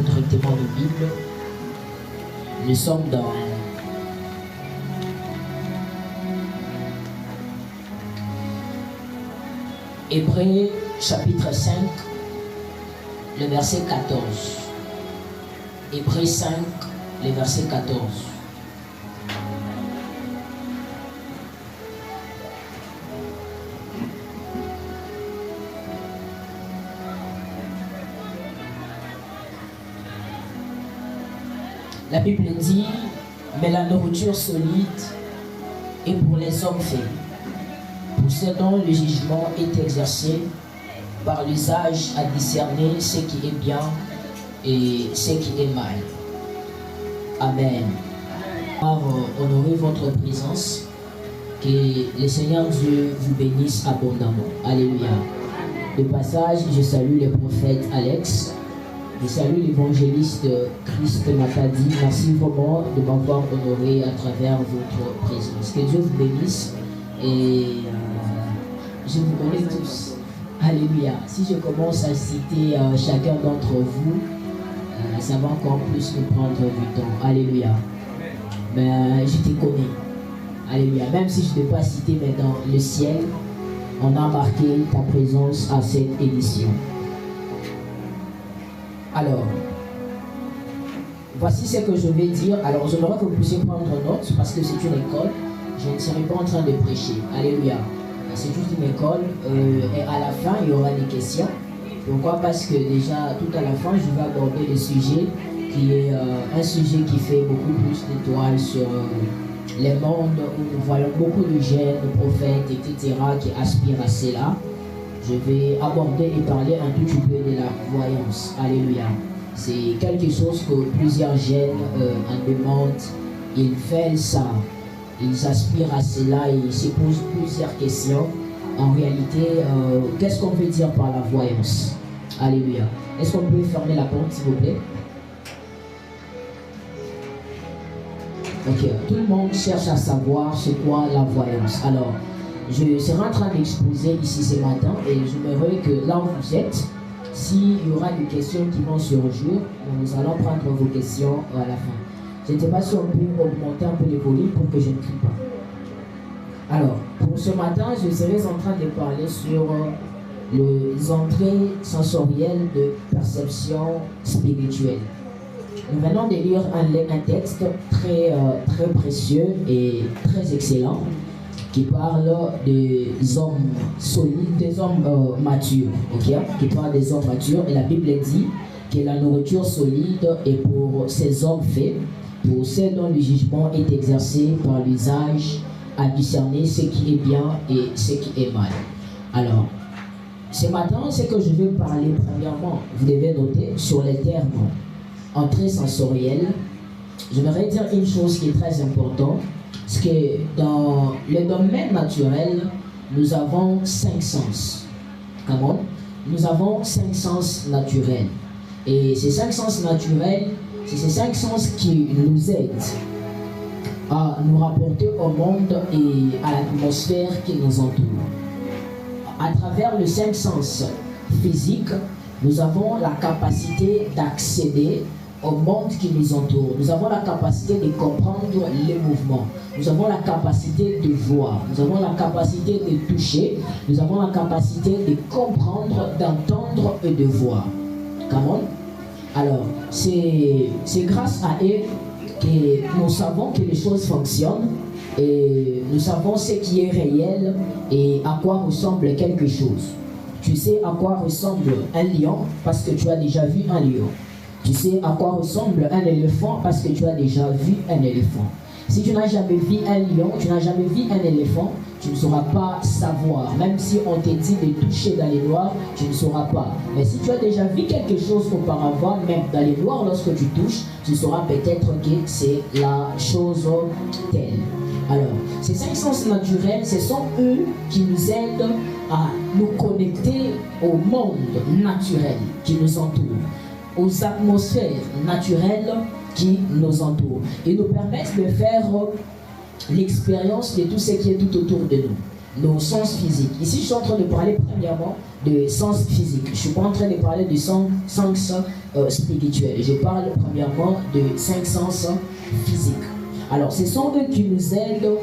directement de Bible. Nous sommes dans Hébreux chapitre 5, le verset 14. Hébreux 5, le verset 14. La Bible dit, mais la nourriture solide est pour les hommes faits, pour ceux dont le jugement est exercé par l'usage à discerner ce qui est bien et ce qui est mal. Amen. Honorez votre présence, que le Seigneur Dieu vous bénisse abondamment. Alléluia. De passage, je salue le prophète Alex. Je salue l'évangéliste Christ Matadi. Merci vraiment de m'avoir honoré à travers votre présence. Que Dieu vous bénisse et je vous connais tous. Alléluia. Si je commence à citer chacun d'entre vous, ça va encore plus nous prendre du temps. Alléluia. Mais je te connais. Alléluia. Même si je ne peux pas citer, mais dans le ciel, on a marqué ta présence à cette édition. Alors, voici ce que je vais dire. Alors, j'aimerais que vous puissiez prendre note parce que c'est une école. Je ne serai pas en train de prêcher. Alléluia. C'est juste une école. Et à la fin, il y aura des questions. Pourquoi? Parce que déjà, tout à la fin, je vais aborder le sujet qui est un sujet qui fait beaucoup plus d'étoiles sur les mondes où nous voyons beaucoup de jeunes, de prophètes, etc. qui aspirent à cela. Je vais aborder et parler un tout petit peu de la voyance. Alléluia. C'est quelque chose que plusieurs jeunes en demandent. Ils veulent ça. Ils aspirent à cela et ils se posent plusieurs questions. En réalité, qu'est-ce qu'on veut dire par la voyance? Alléluia. Est-ce qu'on peut fermer la porte, s'il vous plaît? Ok. Tout le monde cherche à savoir c'est quoi la voyance. Alors, je serai en train d'exposer ici ce matin et j'aimerais que là où vous êtes, s'il y aura des questions qui vont surgir, nous allons prendre vos questions à la fin. Je ne sais pas si on peut augmenter un peu les volumes pour que je ne crie pas. Alors, pour ce matin, je serai en train de parler sur les entrées sensorielles de perception spirituelle. Nous venons de lire un texte très précieux et très excellent qui parle des hommes solides, des hommes matures, ok? Qui parle des hommes matures. Et la Bible dit que la nourriture solide est pour ces hommes faits, pour ceux dont le jugement est exercé par l'usage à discerner ce qui est bien et ce qui est mal. Alors, ce matin, ce que je vais parler premièrement, vous devez noter sur les termes entrée sensorielle. J'aimerais dire une chose qui est très importante. Parce que dans le domaine naturel, nous avons 5 sens. Comment? Nous avons 5 sens naturels. Et ces 5 sens naturels, c'est ces 5 sens qui nous aident à nous rapporter au monde et à l'atmosphère qui nous entoure. À travers les 5 sens physiques, nous avons la capacité d'accéder au monde qui nous entoure. Nous avons la capacité de comprendre les mouvements. Nous avons la capacité de voir. Nous avons la capacité de toucher. Nous avons la capacité de comprendre, d'entendre et de voir. Comment? Alors, c'est grâce à eux que nous savons que les choses fonctionnent et nous savons ce qui est réel et à quoi ressemble quelque chose. Tu sais à quoi ressemble un lion parce que tu as déjà vu un lion. Tu sais à quoi ressemble un éléphant parce que tu as déjà vu un éléphant. Si tu n'as jamais vu un lion, tu n'as jamais vu un éléphant, tu ne sauras pas savoir. Même si on te dit de toucher dans les noirs, tu ne sauras pas. Mais si tu as déjà vu quelque chose auparavant, même dans les noirs, lorsque tu touches, tu sauras peut-être que c'est la chose telle. Alors, ces 5 sens naturels, ce sont eux qui nous aident à nous connecter au monde naturel qui nous entoure, aux atmosphères naturelles qui nous entourent et nous permettent de faire l'expérience de tout ce qui est tout autour de nous. nos sens physiques. Ici, je suis en train de parler premièrement de sens physique. Je ne suis pas en train de parler de sens spirituels. Je parle premièrement de 5 sens physiques. Alors, ce sont eux qui nous aident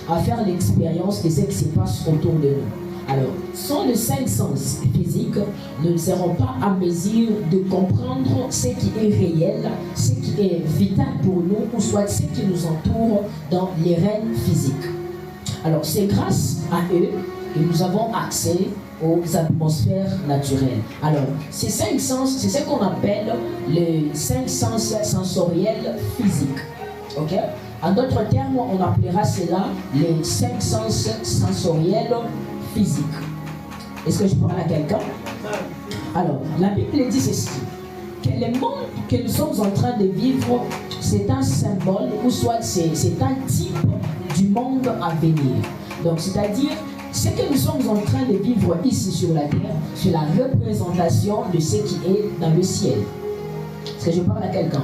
à faire l'expérience de ce qui se passe autour de nous. Alors, sans les 5 sens physiques, nous ne serons pas à mesure de comprendre ce qui est réel, ce qui est vital pour nous, ou soit ce qui nous entoure dans les règnes physiques. Alors, c'est grâce à eux que nous avons accès aux atmosphères naturelles. Alors, ces 5 sens, c'est ce qu'on appelle les 5 sens sensoriels physiques. Ok? En d'autres termes, on appellera cela les 5 sens sensoriels physiques. Est-ce que je parle à quelqu'un? Alors, la Bible dit ceci, que le monde que nous sommes en train de vivre, c'est un symbole, ou soit c'est un type du monde à venir. Donc, c'est-à-dire, ce que nous sommes en train de vivre ici sur la terre, c'est la représentation de ce qui est dans le ciel. Est-ce que je parle à quelqu'un?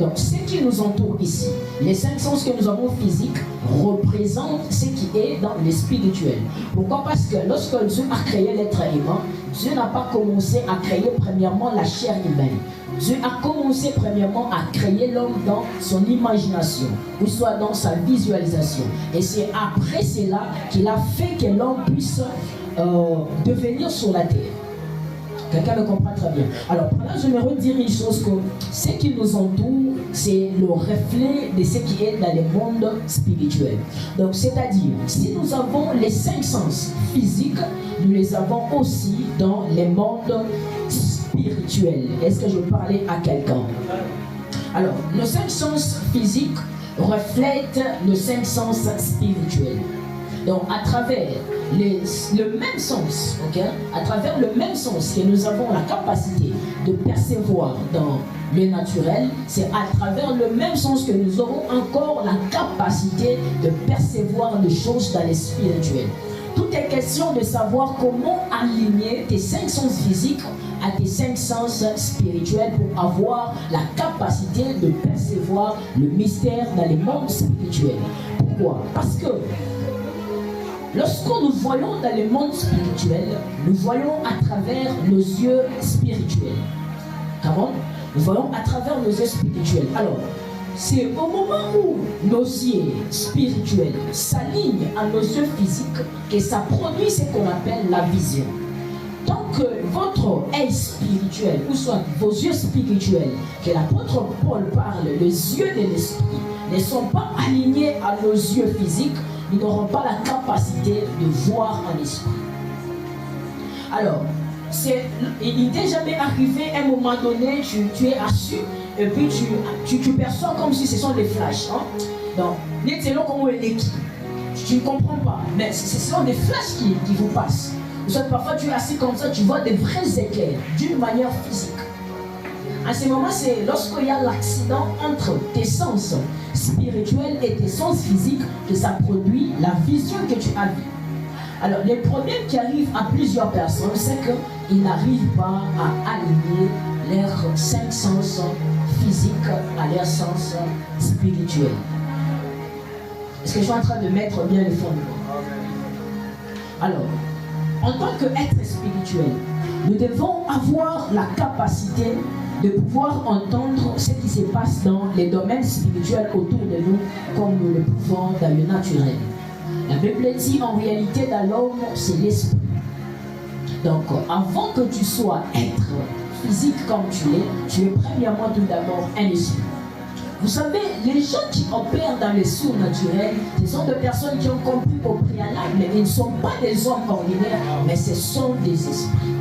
Donc, ce qui nous entoure ici, les 5 sens que nous avons physiques, représentent ce qui est dans le spirituel. Pourquoi? Parce que lorsque Dieu a créé l'être humain, Dieu n'a pas commencé à créer premièrement la chair humaine. Dieu a commencé premièrement à créer l'homme dans son imagination, ou soit dans sa visualisation. Et c'est après cela qu'il a fait que l'homme puisse devenir sur la terre. Quelqu'un me comprend très bien. Alors, là, je me redire une chose, que ce qui nous entoure, c'est le reflet de ce qui est dans le monde spirituel. Donc, c'est-à-dire, si nous avons les 5 sens physiques, nous les avons aussi dans les mondes spirituels. Est-ce que je parlais à quelqu'un? Alors, nos 5 sens physiques reflètent nos 5 sens spirituels. Donc, à travers le même sens, à travers le même sens que nous avons la capacité de percevoir dans le naturel, c'est à travers le même sens que nous aurons encore la capacité de percevoir des choses dans les spirituels. Tout est question de savoir comment aligner tes 5 sens physiques à tes 5 sens spirituels pour avoir la capacité de percevoir le mystère dans les mondes spirituels. Pourquoi? Parce que lorsque nous voyons dans le monde spirituel, nous voyons à travers nos yeux spirituels. Comment? Nous voyons à travers nos yeux spirituels. Alors, c'est au moment où nos yeux spirituels s'alignent à nos yeux physiques que ça produit ce qu'on appelle la vision. Tant que votre œil spirituel, ou soit vos yeux spirituels, que l'apôtre Paul parle, les yeux de l'esprit, ne sont pas alignés à nos yeux physiques, nous n'aurons pas la capacité de voir en esprit. Alors, il n'est jamais arrivé à un moment donné, tu es assis et puis tu perçois comme si ce sont des flashs. Hein? Donc, tu ne comprends pas, mais ce sont des flashs qui vous passent. Parfois tu es assis comme ça, tu vois des vrais éclairs d'une manière physique. À ce moment, c'est lorsqu'il y a l'accident entre tes sens spirituels et tes sens physiques que ça produit la vision que tu as vue. Alors, les problèmes qui arrivent à plusieurs personnes, c'est qu'ils n'arrivent pas à aligner leurs 5 sens physiques à leurs sens spirituels. Est-ce que je suis en train de mettre bien les fondements? Alors, en tant qu'être spirituel, nous devons avoir la capacité de pouvoir entendre ce qui se passe dans les domaines spirituels autour de nous comme nous le pouvons dans le naturel. La Bible dit en réalité dans l'homme, c'est l'esprit. Donc avant que tu sois être physique comme tu es premièrement tout d'abord un esprit. Vous savez, les gens qui opèrent dans les surnaturels, ce sont des personnes qui ont compris au préalable, mais ils ne sont pas des hommes ordinaires, mais ce sont des esprits.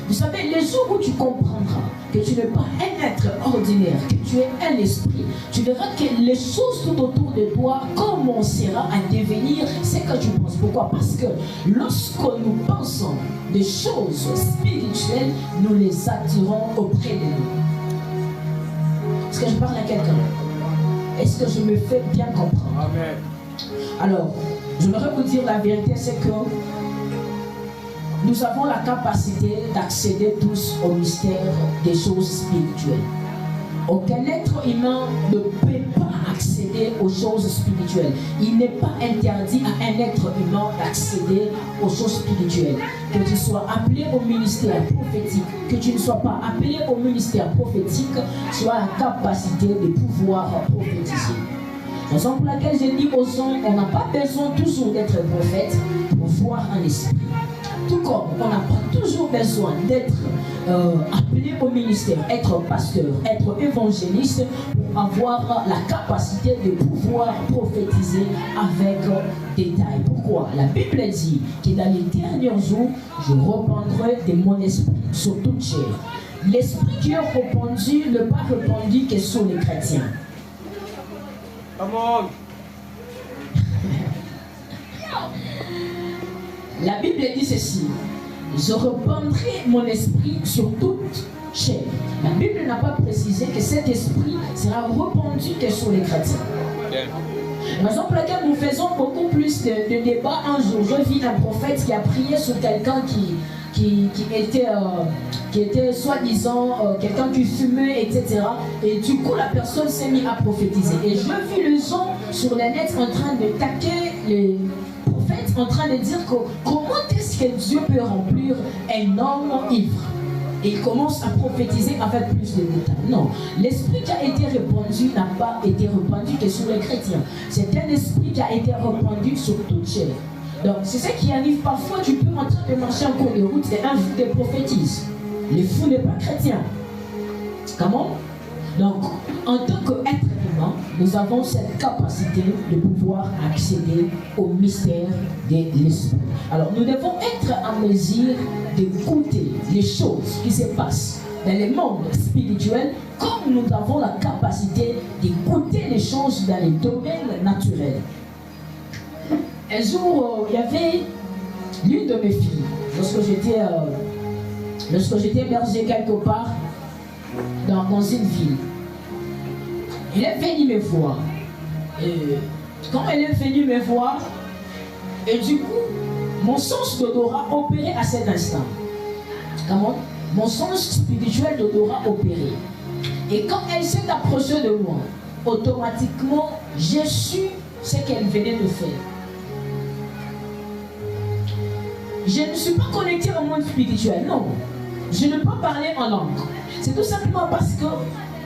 Vous savez, les jours où tu comprendras que tu n'es pas un être ordinaire, que tu es un esprit, tu verras que les choses tout autour de toi commenceront à devenir ce que tu penses. Pourquoi? Parce que lorsque nous pensons des choses spirituelles, nous les attirons auprès de nous. Est-ce que je parle à quelqu'un? Est-ce que je me fais bien comprendre? Amen. Alors, je voudrais vous dire la vérité, c'est que nous avons la capacité d'accéder tous au mystère des choses spirituelles. Aucun être humain ne peut pas accéder aux choses spirituelles. Il n'est pas interdit à un être humain d'accéder aux choses spirituelles. Que tu sois appelé au ministère prophétique, que tu ne sois pas appelé au ministère prophétique, tu as la capacité de pouvoir prophétiser. Raison pour laquelle j'ai dit aux gens, on n'a pas besoin toujours d'être prophète pour voir un esprit. Tout comme on n'a pas toujours besoin d'être appelé au ministère, être pasteur, être évangéliste pour avoir la capacité de pouvoir prophétiser avec détail. Pourquoi? La Bible dit que dans les derniers jours, je répandrai de mon esprit sur toute chair. L'esprit qui est répandu n'est pas répandu que sur les chrétiens. Come on. La Bible dit ceci: je répandrai mon esprit sur toute chair. La Bible n'a pas précisé que cet esprit sera répandu que sur les chrétiens. Raison pour laquelle nous faisons beaucoup plus de débats. Un jour, je vis un prophète qui a prié sur quelqu'un qui était soi-disant quelqu'un qui fumait, etc. Et du coup, la personne s'est mise à prophétiser. Et je vis les gens sur le net en train de taquer les prophètes, en train de dire que comment est-ce que Dieu peut remplir un homme ivre. Et il commence à prophétiser avec plus de détails. Non, l'esprit qui a été répandu n'a pas été répandu que sur les chrétiens. C'est un esprit qui a été répandu sur toute chair. Donc, c'est ce qui arrive parfois. Tu peux en train de marcher en cours de route et un fou te prophétise. Le fou n'est pas chrétien. Comment? Donc, en tant qu'être humain, nous avons cette capacité de pouvoir accéder au mystère de l'esprit. Alors, nous devons être en mesure d'écouter les choses qui se passent dans le monde spirituel, comme nous avons la capacité d'écouter les choses dans les domaines naturels. Un jour, il y avait l'une de mes filles, lorsque j'étais hébergé quelque part dans une ville. Elle est venue me voir. Et quand elle est venue me voir, et du coup, mon sens d'odorat opérait à cet instant. Comment? Mon sens spirituel d'odorat opérait. Et quand elle s'est approchée de moi, automatiquement, j'ai su ce qu'elle venait de faire. Je ne suis pas connecté au monde spirituel, non. Je ne peux pas parler en langue. C'est tout simplement parce que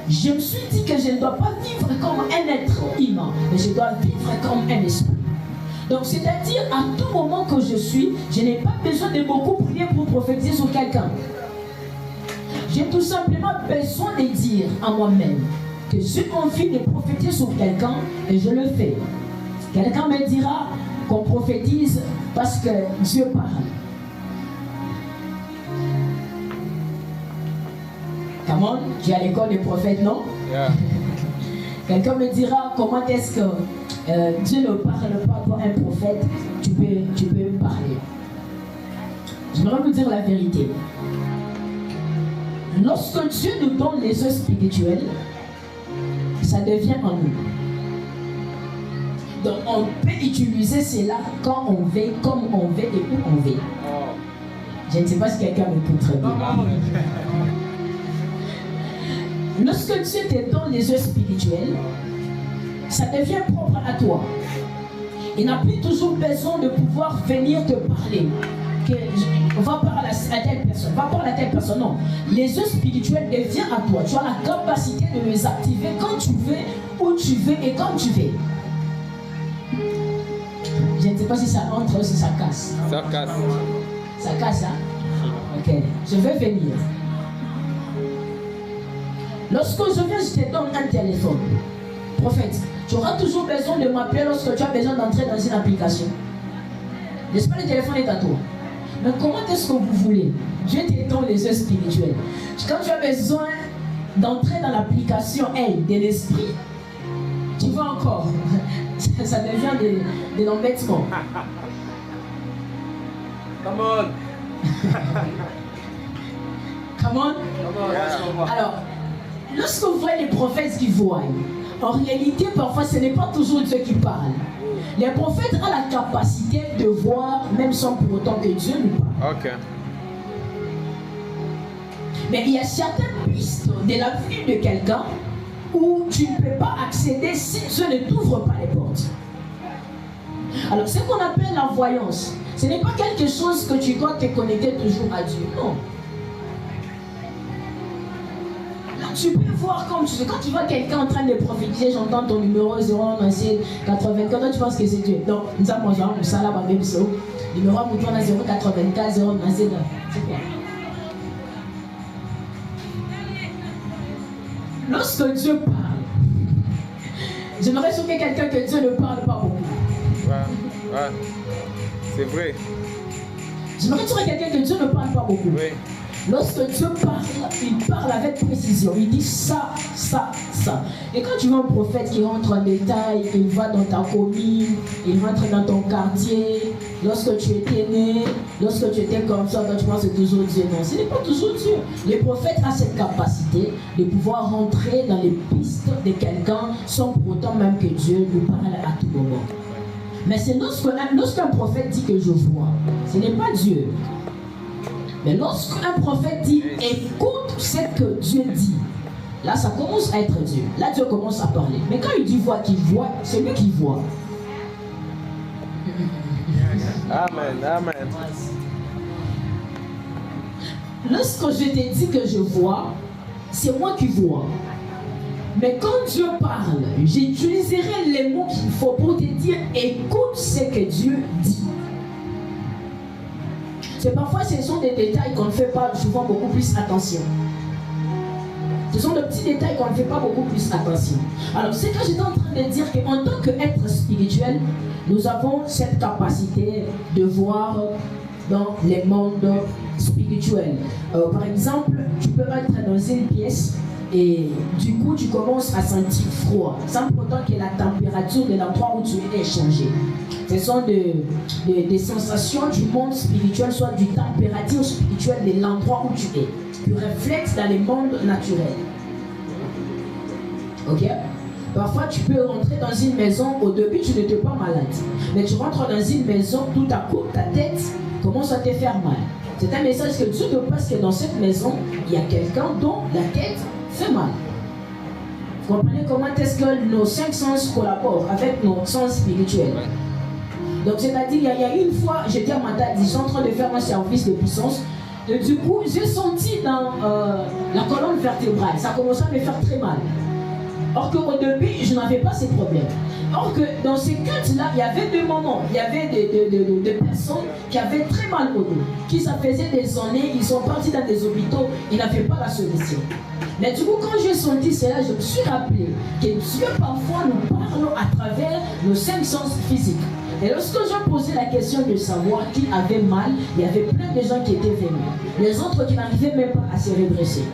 je me suis dit que je ne dois pas vivre comme un être humain, mais je dois vivre comme un esprit. Donc, c'est-à-dire, à tout moment que je suis, je n'ai pas besoin de beaucoup prier pour prophétiser sur quelqu'un. J'ai tout simplement besoin de dire à moi-même que j'ai envie de prophétiser sur quelqu'un et je le fais. Quelqu'un me dira qu'on prophétise parce que Dieu parle. Comment? Tu es à l'école des prophètes, non? Yeah. Quelqu'un me dira comment est-ce que Dieu ne parle pas pour un prophète, tu peux parler. J'aimerais vous dire la vérité. Lorsque Dieu nous donne les yeux spirituels, ça devient en nous. Donc on peut utiliser cela quand on veut, comme on veut et où on veut. Je ne sais pas si quelqu'un me peut très bien. Lorsque Dieu te donne les yeux spirituels, ça devient propre à toi. Il n'a plus toujours besoin de pouvoir venir te parler. On va parler à telle personne, va parler à telle personne. Non. Les yeux spirituels deviennent à toi. Tu as la capacité de les activer quand tu veux, où tu veux et quand tu veux. Je ne sais pas si ça entre ou si ça casse. Ça casse. Ça casse, hein? Ok. Je vais venir. Lorsque je viens, je te donne un téléphone. Prophète, tu auras toujours besoin de m'appeler lorsque tu as besoin d'entrer dans une application. N'est-ce pas, le téléphone est à toi? Mais comment est-ce que vous voulez? Dieu te donne les yeux spirituels. Quand tu as besoin d'entrer dans l'application de l'esprit, tu vois encore, ça devient de l'embêtement. Come on. Come on? Alors, lorsque vous voyez les prophètes qui voient, en réalité, parfois, ce n'est pas toujours Dieu qui parle. Les prophètes ont la capacité de voir, même sans pour autant que Dieu nous parle. Ok. Mais il y a certaines pistes de la vie de quelqu'un où tu ne peux pas accéder si Dieu ne t'ouvre pas les portes. Alors, ce qu'on appelle la voyance, ce n'est pas quelque chose que tu dois te connecter toujours à Dieu. Non. Là, tu peux voir comme tu sais. Quand tu vois quelqu'un en train de prophétiser, j'entends ton numéro 094, tu penses que c'est Dieu. Donc, nous avons un ça là, numéro 084 097. C'est quoi? Lorsque Dieu parle, j'aimerais sauver quelqu'un que Dieu ne parle pas beaucoup. Ouais, c'est vrai. J'aimerais sauver quelqu'un que Dieu ne parle pas beaucoup. Oui. Lorsque Dieu parle, il parle avec précision. Il dit ça, ça, ça. Et quand tu vois un prophète qui rentre en détail, il va dans ta commune, il rentre dans ton quartier, lorsque tu étais né, lorsque tu étais comme ça, quand tu penses que c'est toujours Dieu. Non, ce n'est pas toujours Dieu. Les prophètes ont cette capacité de pouvoir rentrer dans les pistes de quelqu'un sans pour autant même que Dieu nous parle à tout moment. Mais c'est lorsqu'un prophète dit que je vois, ce n'est pas Dieu. Mais lorsqu'un prophète dit écoute ce que Dieu dit, là ça commence à être Dieu. Là Dieu commence à parler. Mais quand il dit voix qui voit, c'est lui qui voit. Amen, amen. Lorsque je te dis que je vois, c'est moi qui vois. Mais quand Dieu parle, j'utiliserai les mots qu'il faut pour te dire écoute ce que Dieu dit. C'est parfois ce sont des détails qu'on ne fait pas souvent beaucoup plus attention. Ce sont de petits détails qu'on ne fait pas beaucoup plus attention. Alors c'est que j'étais en train de dire qu'en tant qu'être spirituel, nous avons cette capacité de voir dans les mondes spirituels. Par exemple, tu peux être dans une pièce et du coup tu commences à sentir froid, sans pourtant que la température de l'endroit où tu es ait changé. Ce sont des sensations du monde spirituel, soit du température spirituelle de l'endroit où tu es, qui reflète dans les mondes naturels. Ok? Parfois tu peux rentrer dans une maison, au début tu n'étais pas malade, mais tu rentres dans une maison, tout à coup ta tête commence à te faire mal. C'est un message que Dieu te passe que dans cette maison, il y a quelqu'un dont la tête fait mal. Vous comprenez comment est-ce que nos 5 sens collaborent avec nos sens spirituels? Donc c'est-à-dire, il y a une fois, j'étais à Matadi, je suis en train de faire un service de puissance, et du coup, j'ai senti dans la colonne vertébrale, ça commençait à me faire très mal. Or qu'au début, je n'avais pas ces problèmes. Or que dans ces cultes-là, il y avait des moments, il y avait des personnes qui avaient très mal au dos, qui ça faisait des années, ils sont partis dans des hôpitaux, ils n'avaient pas la solution. Mais du coup, quand j'ai senti cela, je me suis rappelé que Dieu parfois nous parle à travers nos 5 sens physiques. Et lorsque j'ai posé la question de savoir qui avait mal, il y avait plein de gens qui étaient venus. Les autres qui n'arrivaient même pas à se redresser.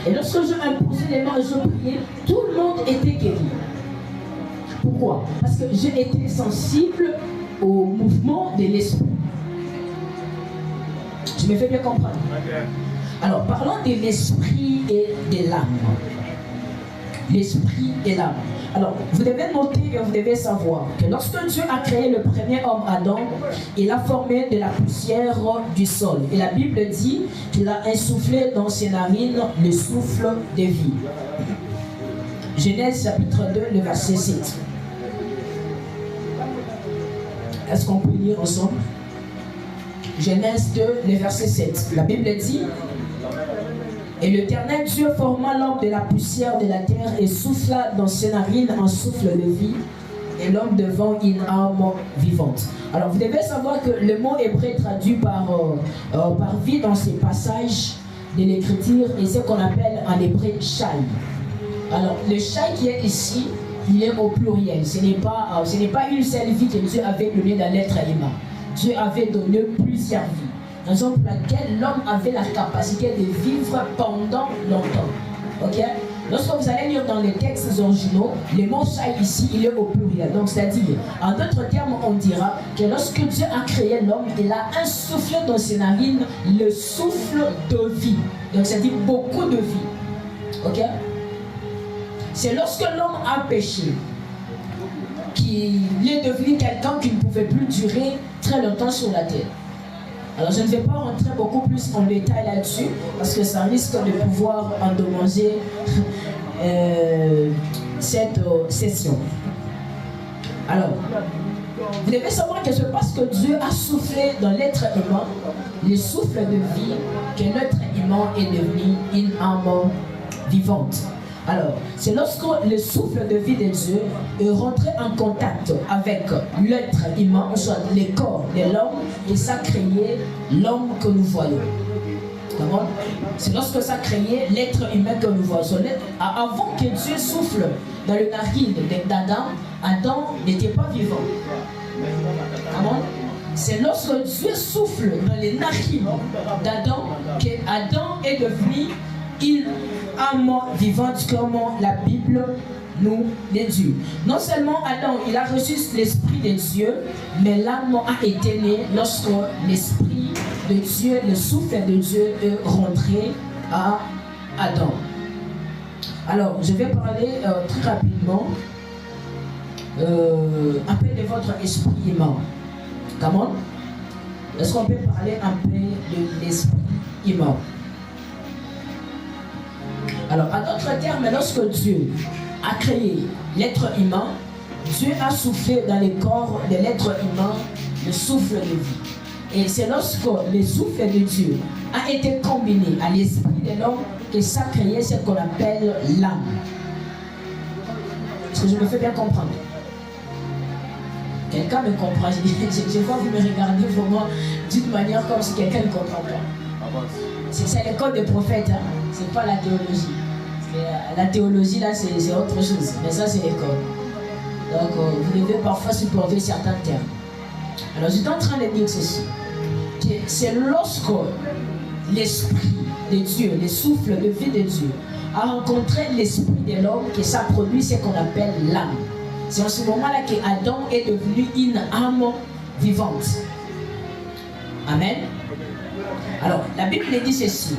Et lorsque je imposais les mains et je priais, tout le monde était guéri. Pourquoi? Parce que j'ai été sensible au mouvement de l'esprit. Je me fais bien comprendre. Alors, parlons de l'esprit et de l'âme. L'esprit et l'âme. Alors, vous devez noter et vous devez savoir que lorsque Dieu a créé le premier homme Adam, il a formé de la poussière du sol. Et la Bible dit qu'il a insufflé dans ses narines le souffle de vie. Genèse chapitre 2, le verset 7. Est-ce qu'on peut lire ensemble? Genèse 2, le verset 7. La Bible dit: et l'Éternel Dieu forma l'homme de la poussière de la terre et souffla dans ses narines un souffle de vie, et l'homme devint une âme vivante. Alors vous devez savoir que le mot hébreu traduit par vie dans ces passages de l'écriture est ce qu'on appelle en hébreu shai. Alors le shai qui est ici, il est au pluriel. Ce n'est pas une seule vie que Dieu avait donnée dans l'être humain. Dieu avait donné plusieurs vies. Raison pour laquelle l'homme avait la capacité de vivre pendant longtemps. Ok? Lorsque vous allez lire dans les textes originaux, le mot shai ici, il est au pluriel. Donc, c'est-à-dire, en d'autres termes, on dira que lorsque Dieu a créé l'homme, il a insufflé dans ses narines le souffle de vie. Donc, c'est-à-dire beaucoup de vie. Ok? C'est lorsque l'homme a péché qu'il est devenu quelqu'un qui ne pouvait plus durer très longtemps sur la terre. Alors je ne vais pas rentrer beaucoup plus en détail là-dessus parce que ça risque de pouvoir endommager cette session. Alors, vous devez savoir que c'est parce que Dieu a soufflé dans l'être humain le souffle de vie que l'être humain est devenu une âme vivante. Alors, c'est lorsque le souffle de vie de Dieu est rentré en contact avec l'être humain, ou soit le corps de l'homme, et ça a créé l'homme que nous voyons. D'accord? C'est lorsque ça a créé l'être humain que nous voyons. Avant que Dieu souffle dans le narine d'Adam, Adam n'était pas vivant. D'accord? C'est lorsque Dieu souffle dans les narines d'Adam qu'Adam est devenu une âme vivante comme la Bible nous le dit. Non seulement Adam, il a reçu l'Esprit de Dieu, mais l'âme a été née lorsque l'Esprit de Dieu, le souffle de Dieu est rentré à Adam. Alors, je vais parler très rapidement un peu de votre esprit humain. Comment? Est-ce qu'on peut parler un peu de l'esprit humain? Alors, à d'autres termes, lorsque Dieu a créé l'être humain, Dieu a soufflé dans le corps de l'être humain le souffle de vie. Et c'est lorsque le souffle de Dieu a été combiné à l'esprit de l'homme que ça a créé ce qu'on appelle l'âme. Est-ce que je me fais bien comprendre? Quelqu'un me comprend? Je vois vous me regardez vraiment d'une manière comme si quelqu'un ne comprend pas. C'est l'école des prophètes, hein? C'est pas la théologie. La théologie là c'est autre chose, mais ça c'est l'école. Donc vous devez parfois supporter certains termes. Alors je suis en train de dire ceci. C'est lorsque l'esprit de Dieu, le souffle de vie de Dieu a rencontré l'esprit de l'homme que ça produit ce qu'on appelle l'âme. C'est en ce moment-là que Adam est devenu une âme vivante. Amen. Alors, la Bible dit ceci.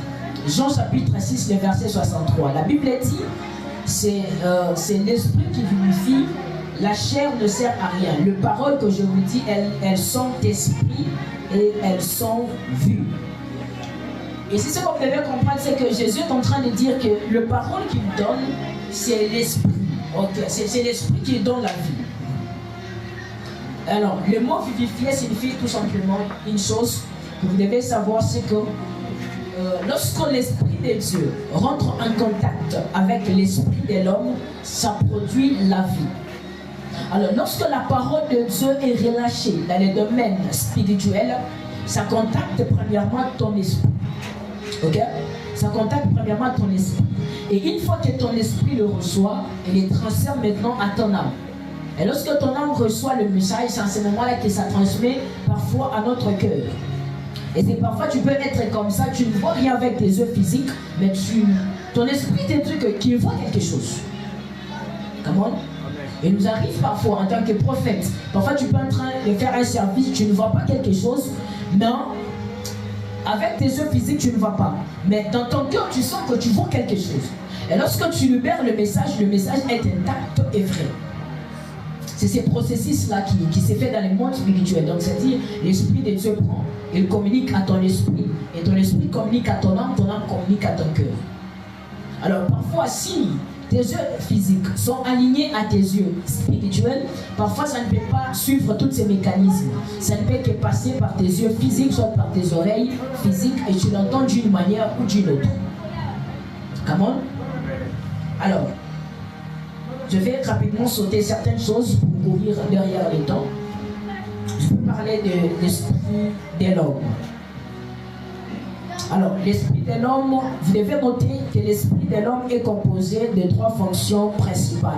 Jean chapitre 6, le verset 63. La Bible dit, c'est l'esprit qui vivifie, la chair ne sert à rien. Les paroles que je vous dis, elles sont esprit et elles sont vues. Et c'est ce que vous devez comprendre, c'est que Jésus est en train de dire que le parole qu'il donne, c'est l'esprit. Okay. C'est l'esprit qui donne la vie. Alors, le mot vivifier signifie tout simplement une chose que vous devez savoir, c'est que lorsque l'esprit de Dieu rentre en contact avec l'esprit de l'homme, ça produit la vie. Alors, lorsque la parole de Dieu est relâchée dans les domaines spirituels, ça contacte premièrement ton esprit. Ok? Ça contacte premièrement ton esprit. Et une fois que ton esprit le reçoit, il le transfère maintenant à ton âme. Et lorsque ton âme reçoit le message, c'est à ce moment-là que ça transmet parfois à notre cœur. Et c'est parfois tu peux être comme ça, tu ne vois rien avec tes yeux physiques, mais ton esprit te dit qu'il voit quelque chose. Comment? Il nous arrive parfois en tant que prophète. Parfois tu peux être en train de faire un service, tu ne vois pas quelque chose, mais avec tes yeux physiques tu ne vois pas. Mais dans ton cœur tu sens que tu vois quelque chose. Et lorsque tu libères le message est intact et vrai. C'est ce processus-là qui s'est fait dans le monde spirituel. Donc c'est-à-dire, l'esprit de Dieu prend, il communique à ton esprit, et ton esprit communique à ton âme communique à ton cœur. Alors parfois, si tes yeux physiques sont alignés à tes yeux spirituels, parfois ça ne peut pas suivre tous ces mécanismes. Ça ne peut que passer par tes yeux physiques, soit par tes oreilles physiques, et tu l'entends d'une manière ou d'une autre. Comment? Alors, je vais rapidement sauter certaines choses pour courir derrière les temps. Je vais parler de l'esprit de l'homme. Alors, l'esprit de l'homme, vous devez noter que l'esprit de l'homme est composé de trois fonctions principales.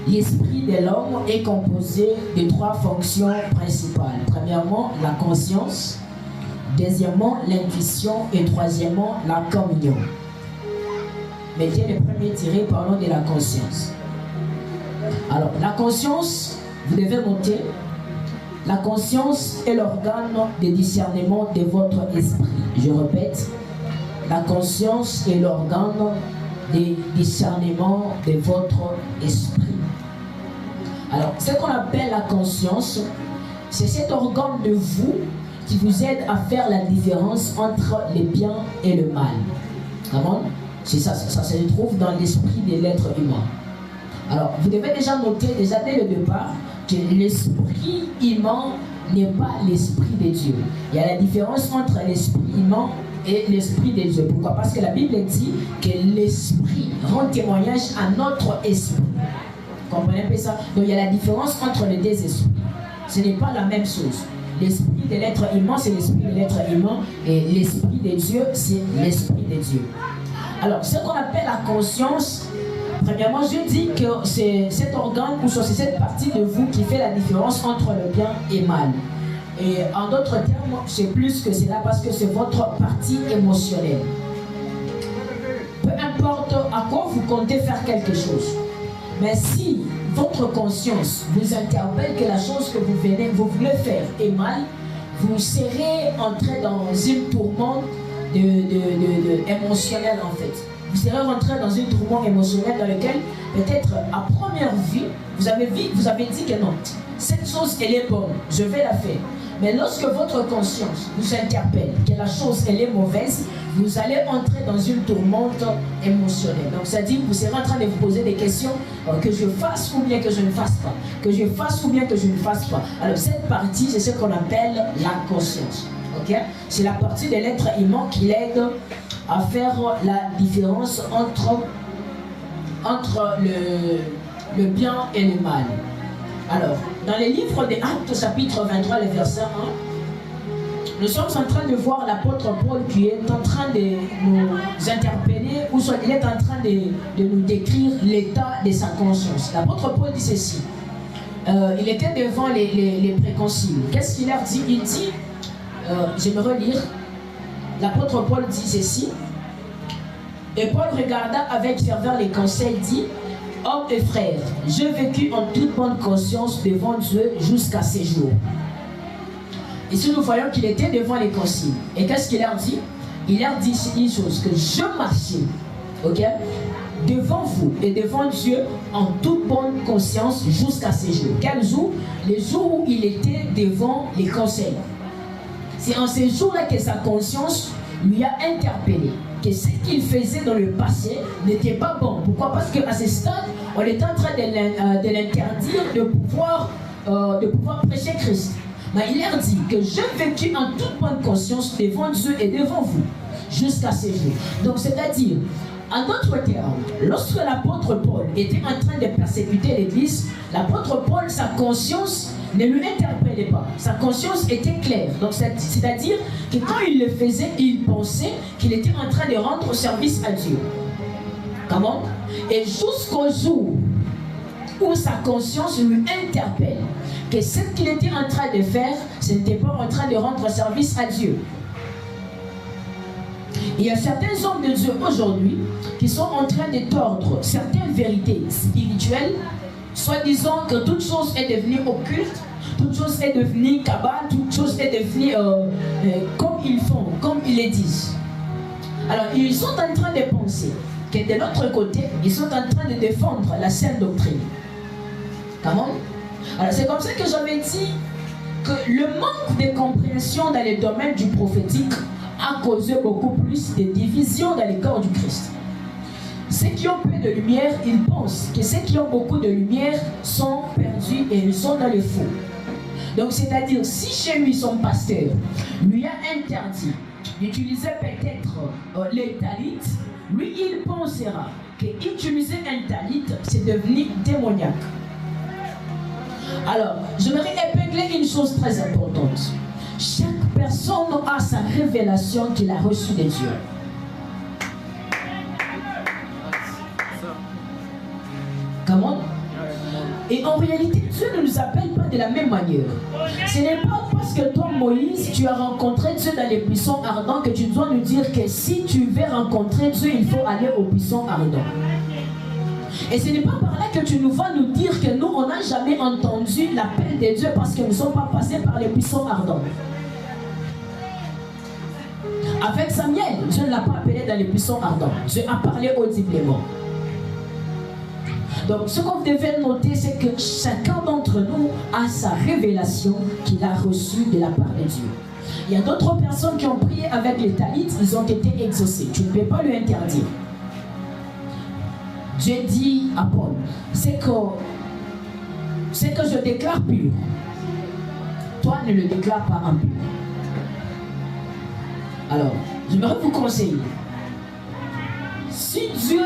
L'esprit de l'homme est composé de trois fonctions principales. Premièrement, la conscience. Deuxièmement, l'intuition. Et troisièmement, la communion. Mettez le premier tiré, parlons de la conscience. Alors, la conscience, vous devez noter, la conscience est l'organe de discernement de votre esprit. Je répète, la conscience est l'organe de discernement de votre esprit. Alors, ce qu'on appelle la conscience, c'est cet organe de vous qui vous aide à faire la différence entre le bien et le mal. Comment? C'est ça, ça se trouve dans l'esprit de l'être humain. Alors, vous devez déjà noter, déjà dès le départ, que l'esprit humain n'est pas l'esprit de Dieu. Il y a la différence entre l'esprit humain et l'esprit de Dieu. Pourquoi? Parce que la Bible dit que l'esprit rend témoignage à notre esprit. Vous comprenez un peu ça? Donc il y a la différence entre les deux esprits. Ce n'est pas la même chose. L'esprit de l'être humain, c'est l'esprit de l'être humain, et l'esprit de Dieu, c'est l'esprit de Dieu. Alors, ce qu'on appelle la conscience, premièrement, je dis que c'est cet organe ou c'est cette partie de vous qui fait la différence entre le bien et le mal. Et en d'autres termes, c'est plus que cela parce que c'est votre partie émotionnelle. Peu importe à quoi vous comptez faire quelque chose, mais si votre conscience vous interpelle que la chose que vous voulez faire est mal, vous serez entré dans une tourmente émotionnelle en fait. Vous serez rentré dans une tourmente émotionnelle dans laquelle peut-être à première vue, vous avez dit que non, cette chose elle est bonne, je vais la faire. Mais lorsque votre conscience vous interpelle que la chose elle est mauvaise, vous allez entrer dans une tourmente émotionnelle. Donc c'est-à-dire que vous serez en train de vous poser des questions, que je fasse ou bien que je ne fasse pas, que je fasse ou bien que je ne fasse pas. Alors cette partie c'est ce qu'on appelle la conscience. Okay? C'est la partie de l'être humain qui l'aide à faire la différence entre le bien et le mal. Alors, dans les livres des Actes, chapitre 23, le verset 1, nous sommes en train de voir l'apôtre Paul qui est en train de nous interpeller, ou soit il est en train de nous décrire l'état de sa conscience. L'apôtre Paul dit ceci. Il était devant les préconciles. Qu'est-ce qu'il leur dit? Il dit, je vais relire, l'apôtre Paul dit ceci. Et Paul regarda avec ferveur les conseils, dit: hommes et frères, j'ai vécu en toute bonne conscience devant Dieu jusqu'à ces jours. Ici, nous voyons qu'il était devant les conciles. Et qu'est-ce qu'il leur dit? Il leur dit une chose, que je marchais, ok, devant vous et devant Dieu en toute bonne conscience jusqu'à ces jours. Quel jour? Les jours où il était devant les conseils. C'est en ces jours-là que sa conscience lui a interpellé, que ce qu'il faisait dans le passé n'était pas bon. Pourquoi? Parce qu'à ce stade, on est en train de l'interdire de pouvoir prêcher Christ. Mais il leur dit que j'ai vécu en toute bonne conscience devant Dieu et devant vous jusqu'à ces jours. Donc c'est-à-dire, en d'autres termes, lorsque l'apôtre Paul était en train de persécuter l'église, l'apôtre Paul, sa conscience ne lui interpellait pas. Sa conscience était claire. Donc c'est-à-dire que quand il le faisait, il pensait qu'il était en train de rendre service à Dieu. Comment? Et jusqu'au jour où sa conscience lui interpelle que ce qu'il était en train de faire, ce n'était pas en train de rendre service à Dieu. Il y a certains hommes de Dieu aujourd'hui qui sont en train de tordre certaines vérités spirituelles, soit disant que toute chose est devenue occulte, toute chose est devenue cabale, toute chose est devenue comme ils font, comme ils le disent. Alors ils sont en train de penser que de l'autre côté, ils sont en train de défendre la saine doctrine. Comment? Alors c'est comme ça que j'avais dit que le manque de compréhension dans les domaines du prophétique a causé beaucoup plus de divisions dans les corps du Christ. Ceux qui ont peu de lumière, ils pensent que ceux qui ont beaucoup de lumière sont perdus et ils sont dans le faux. Donc c'est-à-dire, si chez lui son pasteur lui a interdit d'utiliser peut-être les talit, lui il pensera qu'utiliser un talit c'est devenir démoniaque. Alors, j'aimerais épingler une chose très importante. Chaque personne a sa révélation qu'il a reçue de Dieu. Comment? Et en réalité, Dieu ne nous appelle pas de la même manière. Ce n'est pas parce que toi, Moïse, tu as rencontré Dieu dans les buissons ardents que tu dois nous dire que si tu veux rencontrer Dieu, il faut aller aux buissons ardents. Et ce n'est pas par là que tu nous vas nous dire que nous, on n'a jamais entendu l'appel de Dieu parce que nous ne sommes pas passés par les buissons ardents. Avec Samuel, Dieu ne l'a pas appelé dans les buissons ardents. Dieu a parlé audiblement. Donc, ce qu'on devait noter, c'est que chacun d'entre nous a sa révélation qu'il a reçue de la part de Dieu. Il y a d'autres personnes qui ont prié avec les talites, ils ont été exaucés. Tu ne peux pas lui interdire. Dieu dit à Paul, c'est que je déclare pur. Toi, ne le déclare pas impur. Alors, j'aimerais vous conseiller. Si Dieu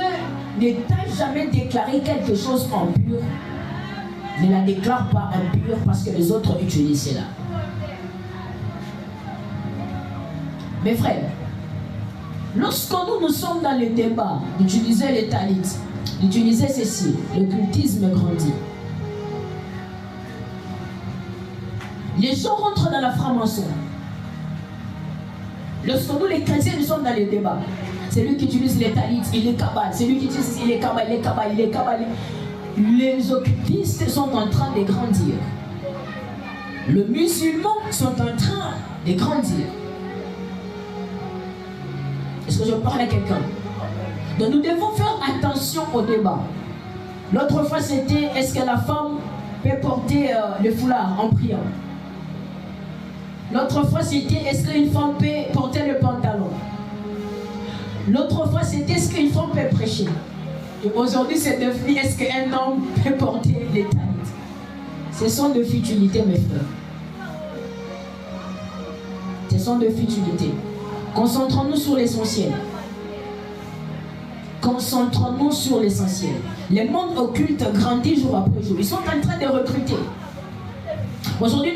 ne t'a jamais déclaré quelque chose en pur, ne la déclare pas impure parce que les autres utilisent cela. Mes frères, lorsque nous sommes dans le débat d'utiliser les talites, d'utiliser ceci, l'occultisme grandit. Les gens rentrent dans la franc-maçon. Lorsque nous, les chrétiens, nous sommes dans les débats, c'est lui qui utilise les talites, il est cabale. C'est lui qui utilise, il est cabale, il est cabale, il est cabale. Les occultistes sont en train de grandir. Les musulmans sont en train de grandir. Est-ce que je parle à quelqu'un? Donc nous devons faire attention au débat. L'autre fois c'était, est-ce que la femme peut porter le foulard en priant? L'autre fois c'était, est-ce qu'une femme peut porter le pantalon? L'autre fois c'était, est-ce qu'une femme peut prêcher? Et aujourd'hui c'est devenu, est-ce qu'un homme peut porter les talites? Ce sont de futilités, mes frères. Ce sont de futilités. Concentrons-nous sur l'essentiel. Concentrons-nous sur l'essentiel. Le monde occulte grandit jour après jour. Ils sont en train de recruter. Aujourd'hui,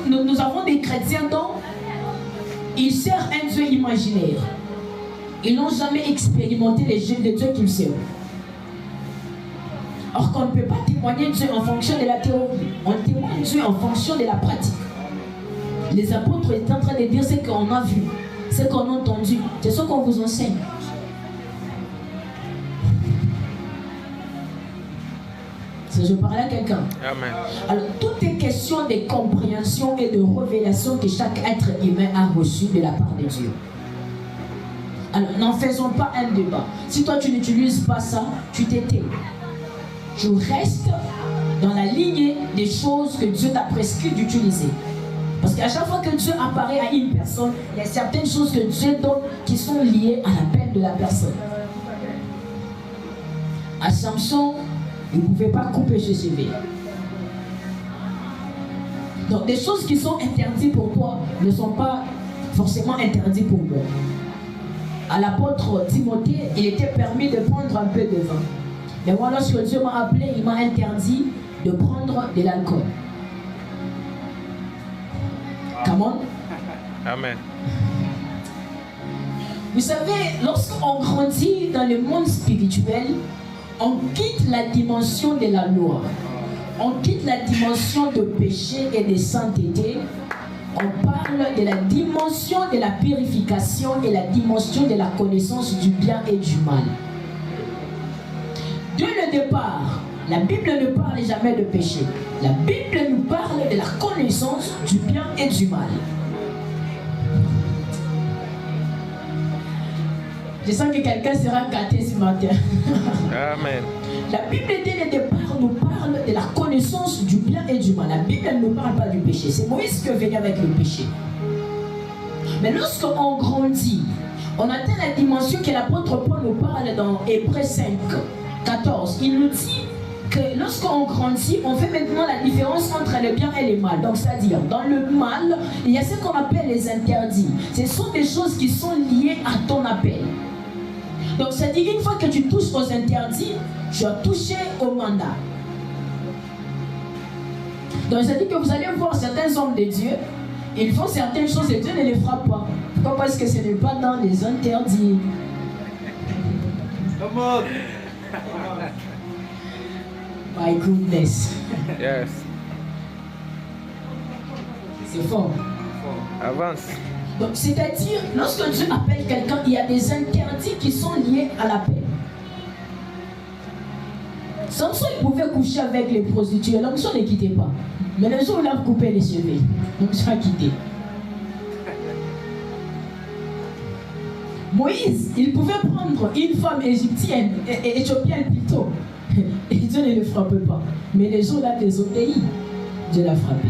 nous avons des chrétiens dont ils servent un Dieu imaginaire. Ils n'ont jamais expérimenté les jeux de Dieu qu'ils servent. Or qu'on ne peut pas témoigner Dieu en fonction de la théorie. On témoigne Dieu en fonction de la pratique. Les apôtres étaient en train de dire ce qu'on a vu, ce qu'on a entendu. C'est ce qu'on vous enseigne. Je parlais à quelqu'un. Amen. Alors, tout est question de compréhension et de révélation que chaque être humain a reçu de la part de Dieu. Alors, n'en faisons pas un débat. Si toi, tu n'utilises pas ça, tu t'étais. Tu restes dans la lignée des choses que Dieu t'a prescrit d'utiliser. Parce qu'à chaque fois que Dieu apparaît à une personne, il y a certaines choses que Dieu donne qui sont liées à l'appel de la personne. À Samson, il ne pouvait pas couper ses cheveux. Donc des choses qui sont interdites pour toi ne sont pas forcément interdites pour moi. À l'apôtre Timothée, il était permis de prendre un peu de vin. Mais moi, lorsque Dieu m'a appelé, il m'a interdit de prendre de l'alcool. Come on. Amen. Vous savez, lorsqu'on grandit dans le monde spirituel, on quitte la dimension de la loi. On quitte la dimension de péché et de sainteté. On parle de la dimension de la purification et la dimension de la connaissance du bien et du mal. Dès le départ, la Bible ne parle jamais de péché. La Bible nous parle de la connaissance du bien et du mal. Je sens que quelqu'un sera gâté ce matin. Amen. La Bible dès le départ nous parle de la connaissance du bien et du mal. La Bible ne nous parle pas du péché. C'est Moïse qui est venu avec le péché. Mais lorsqu'on grandit, on atteint la dimension que l'apôtre Paul nous parle dans Hébreux 5, 14. Il nous dit que lorsqu'on grandit, on fait maintenant la différence entre le bien et le mal. Donc c'est-à-dire, dans le mal, il y a ce qu'on appelle les interdits. Ce sont des choses qui sont liées à ton appel. Donc c'est-à-dire, une fois que tu touches aux interdits, tu as touché au mandat. Donc c'est-à-dire que vous allez voir certains hommes de Dieu, ils font certaines choses et Dieu ne les frappe pas. Pourquoi? Parce que ce n'est pas dans les interdits. Come on. My goodness. Yes. C'est fort. Avance. Donc, c'est-à-dire, lorsque Dieu appelle quelqu'un, il y a des interdits qui sont liés à l'appel. Samson, il pouvait coucher avec les prostituées. Samson ne quittait pas. Mais le jour où il a coupé les cheveux, Samson a quitté. Moïse, il pouvait prendre une femme égyptienne, éthiopienne plutôt. Et Dieu ne le frappe pas. Mais les jours-là désobéis, Dieu l'a frappé.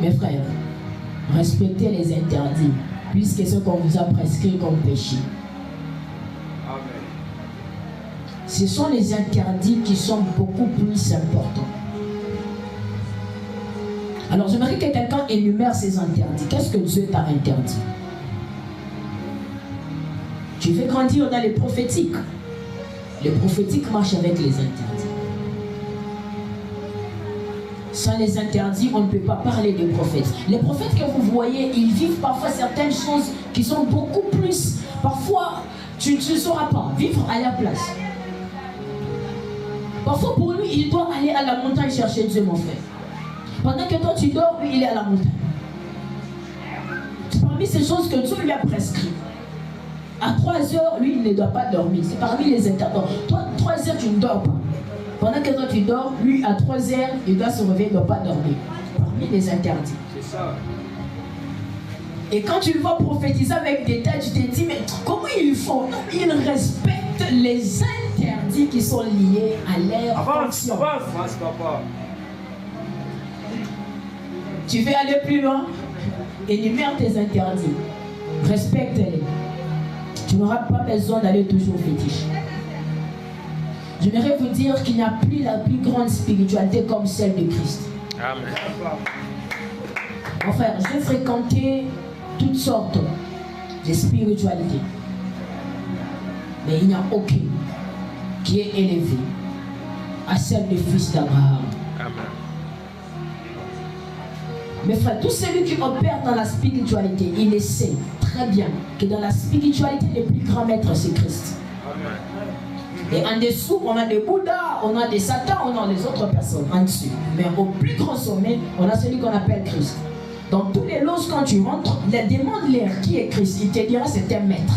Mes frères, respectez les interdits, puisque ce qu'on vous a prescrit comme péché. Amen. Ce sont les interdits qui sont beaucoup plus importants. Alors j'aimerais que quelqu'un énumère ces interdits. Qu'est-ce que Dieu t'a interdit? Tu veux grandir dans les prophétiques. Les prophétiques marchent avec les interdits. Sans les interdits, on ne peut pas parler de prophètes. Les prophètes que vous voyez, ils vivent parfois certaines choses qui sont beaucoup plus... Parfois, tu ne sauras pas vivre à leur place. Parfois, pour lui, il doit aller à la montagne chercher Dieu, mon frère. Pendant que toi, tu dors, lui, il est à la montagne. C'est parmi ces choses que Dieu lui a prescrit. À 3 heures, lui, il ne doit pas dormir. C'est parmi les interdits. Toi, 3 heures, tu ne dors pas. Pendant que toi, tu dors, lui, à 3 heures, il doit se réveiller, il ne doit pas dormir. Parmi les interdits. C'est ça. Et quand tu le vois prophétiser avec des tas, tu te dis, mais comment ils font? Non, ils respectent les interdits qui sont liés à leur fonction. Avance, papa. Tu veux aller plus loin? Énumère tes interdits. Respecte-les. Tu n'auras pas besoin d'aller toujours fétiche. J'aimerais vous dire qu'il n'y a plus la plus grande spiritualité comme celle de Christ. Amen. Mon frère, j'ai fréquenté toutes sortes de spiritualités. Mais il n'y a aucune qui est élevée à celle du fils d'Abraham. Amen. Mes frères, tout celui qui opère dans la spiritualité, il le sait très bien que dans la spiritualité, le plus grand maître, c'est Christ. Amen. Et en dessous, on a des Bouddhas, on a des Satans, on a les autres personnes en dessous. Mais au plus grand sommet, on a celui qu'on appelle Christ. Dans tous les loges, quand tu rentres, demande-leur qui est Christ. Il te dira c'est un maître.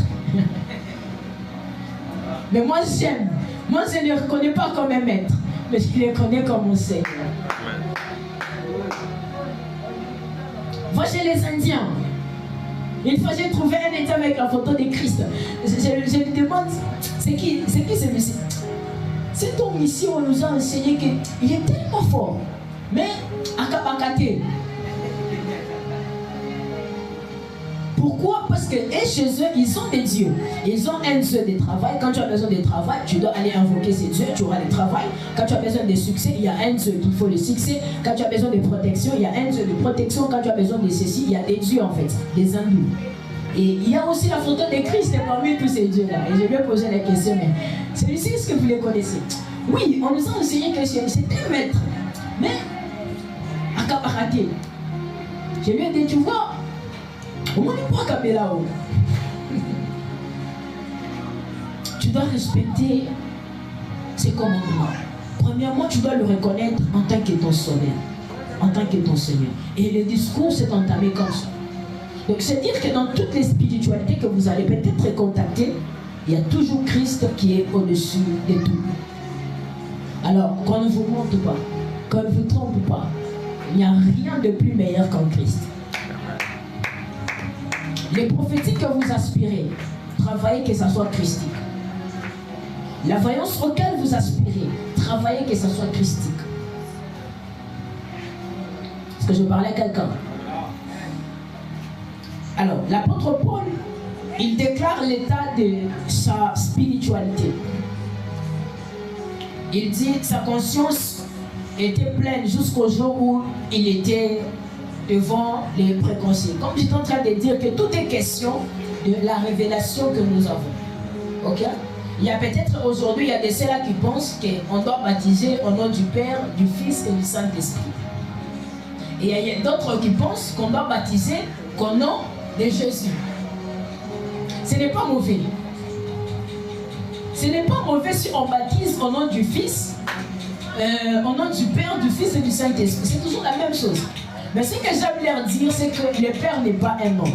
Mais moi j'aime. Moi je ne le reconnais pas comme un maître, mais je le reconnais comme mon Seigneur. Va chez les Indiens. Une fois j'ai trouvé un Indien avec la photo de Christ. Je lui demande, c'est qui ce monsieur? Cet homme ici, on nous a enseigné qu'il est tellement fort. Mais, akabakate. Pourquoi? Parce que chez eux, ils ont des dieux. Ils ont un dieu de travail. Quand tu as besoin de travail, tu dois aller invoquer ces dieux, tu auras le travail. Quand tu as besoin de succès, il y a un dieu qu'il faut le succès. Quand tu as besoin de protection, il y a un dieu de protection. Quand tu as besoin de ceci, il y a des dieux en fait, des hindous. Et il y a aussi la photo de Christ parmi tous ces dieux-là. Et je vais poser la question, mais celui-ci, est-ce que vous les connaissez? Oui, on nous a enseigné que c'est un maître. Mais, akabakate. Je lui ai dit, tu vois, comment on peut caber là-haut? Tu dois respecter ses commandements. Premièrement, tu dois le reconnaître en tant que ton sauveur, en tant que ton Seigneur. Et le discours s'est entamé comme ça. Donc c'est dire que dans toutes les spiritualités que vous allez peut-être contacter, il y a toujours Christ qui est au-dessus de tout. Alors, qu'on ne vous montre pas, qu'on ne vous trompe pas, il n'y a rien de plus meilleur qu'en Christ. Les prophétiques que vous aspirez, travaillez que ça soit christique. La voyance auquel vous aspirez, travaillez que ça soit christique. Est-ce que je parlais à quelqu'un? Alors, l'apôtre Paul, il déclare l'état de sa spiritualité. Il dit que sa conscience était pleine jusqu'au jour où il était devant les préconçus. Comme j'étais en train de dire que tout est question de la révélation que nous avons. Ok? Il y a peut-être aujourd'hui, il y a des ceux-là qui pensent qu'on doit baptiser au nom du Père, du Fils et du Saint-Esprit. Et il y a d'autres qui pensent qu'on doit baptiser au nom de Jésus. Ce n'est pas mauvais. Ce n'est pas mauvais si on baptise au nom du Fils, au nom du Père, du Fils et du Saint-Esprit. C'est toujours la même chose. Mais ce que j'aime leur dire, c'est que le Père n'est pas un nom.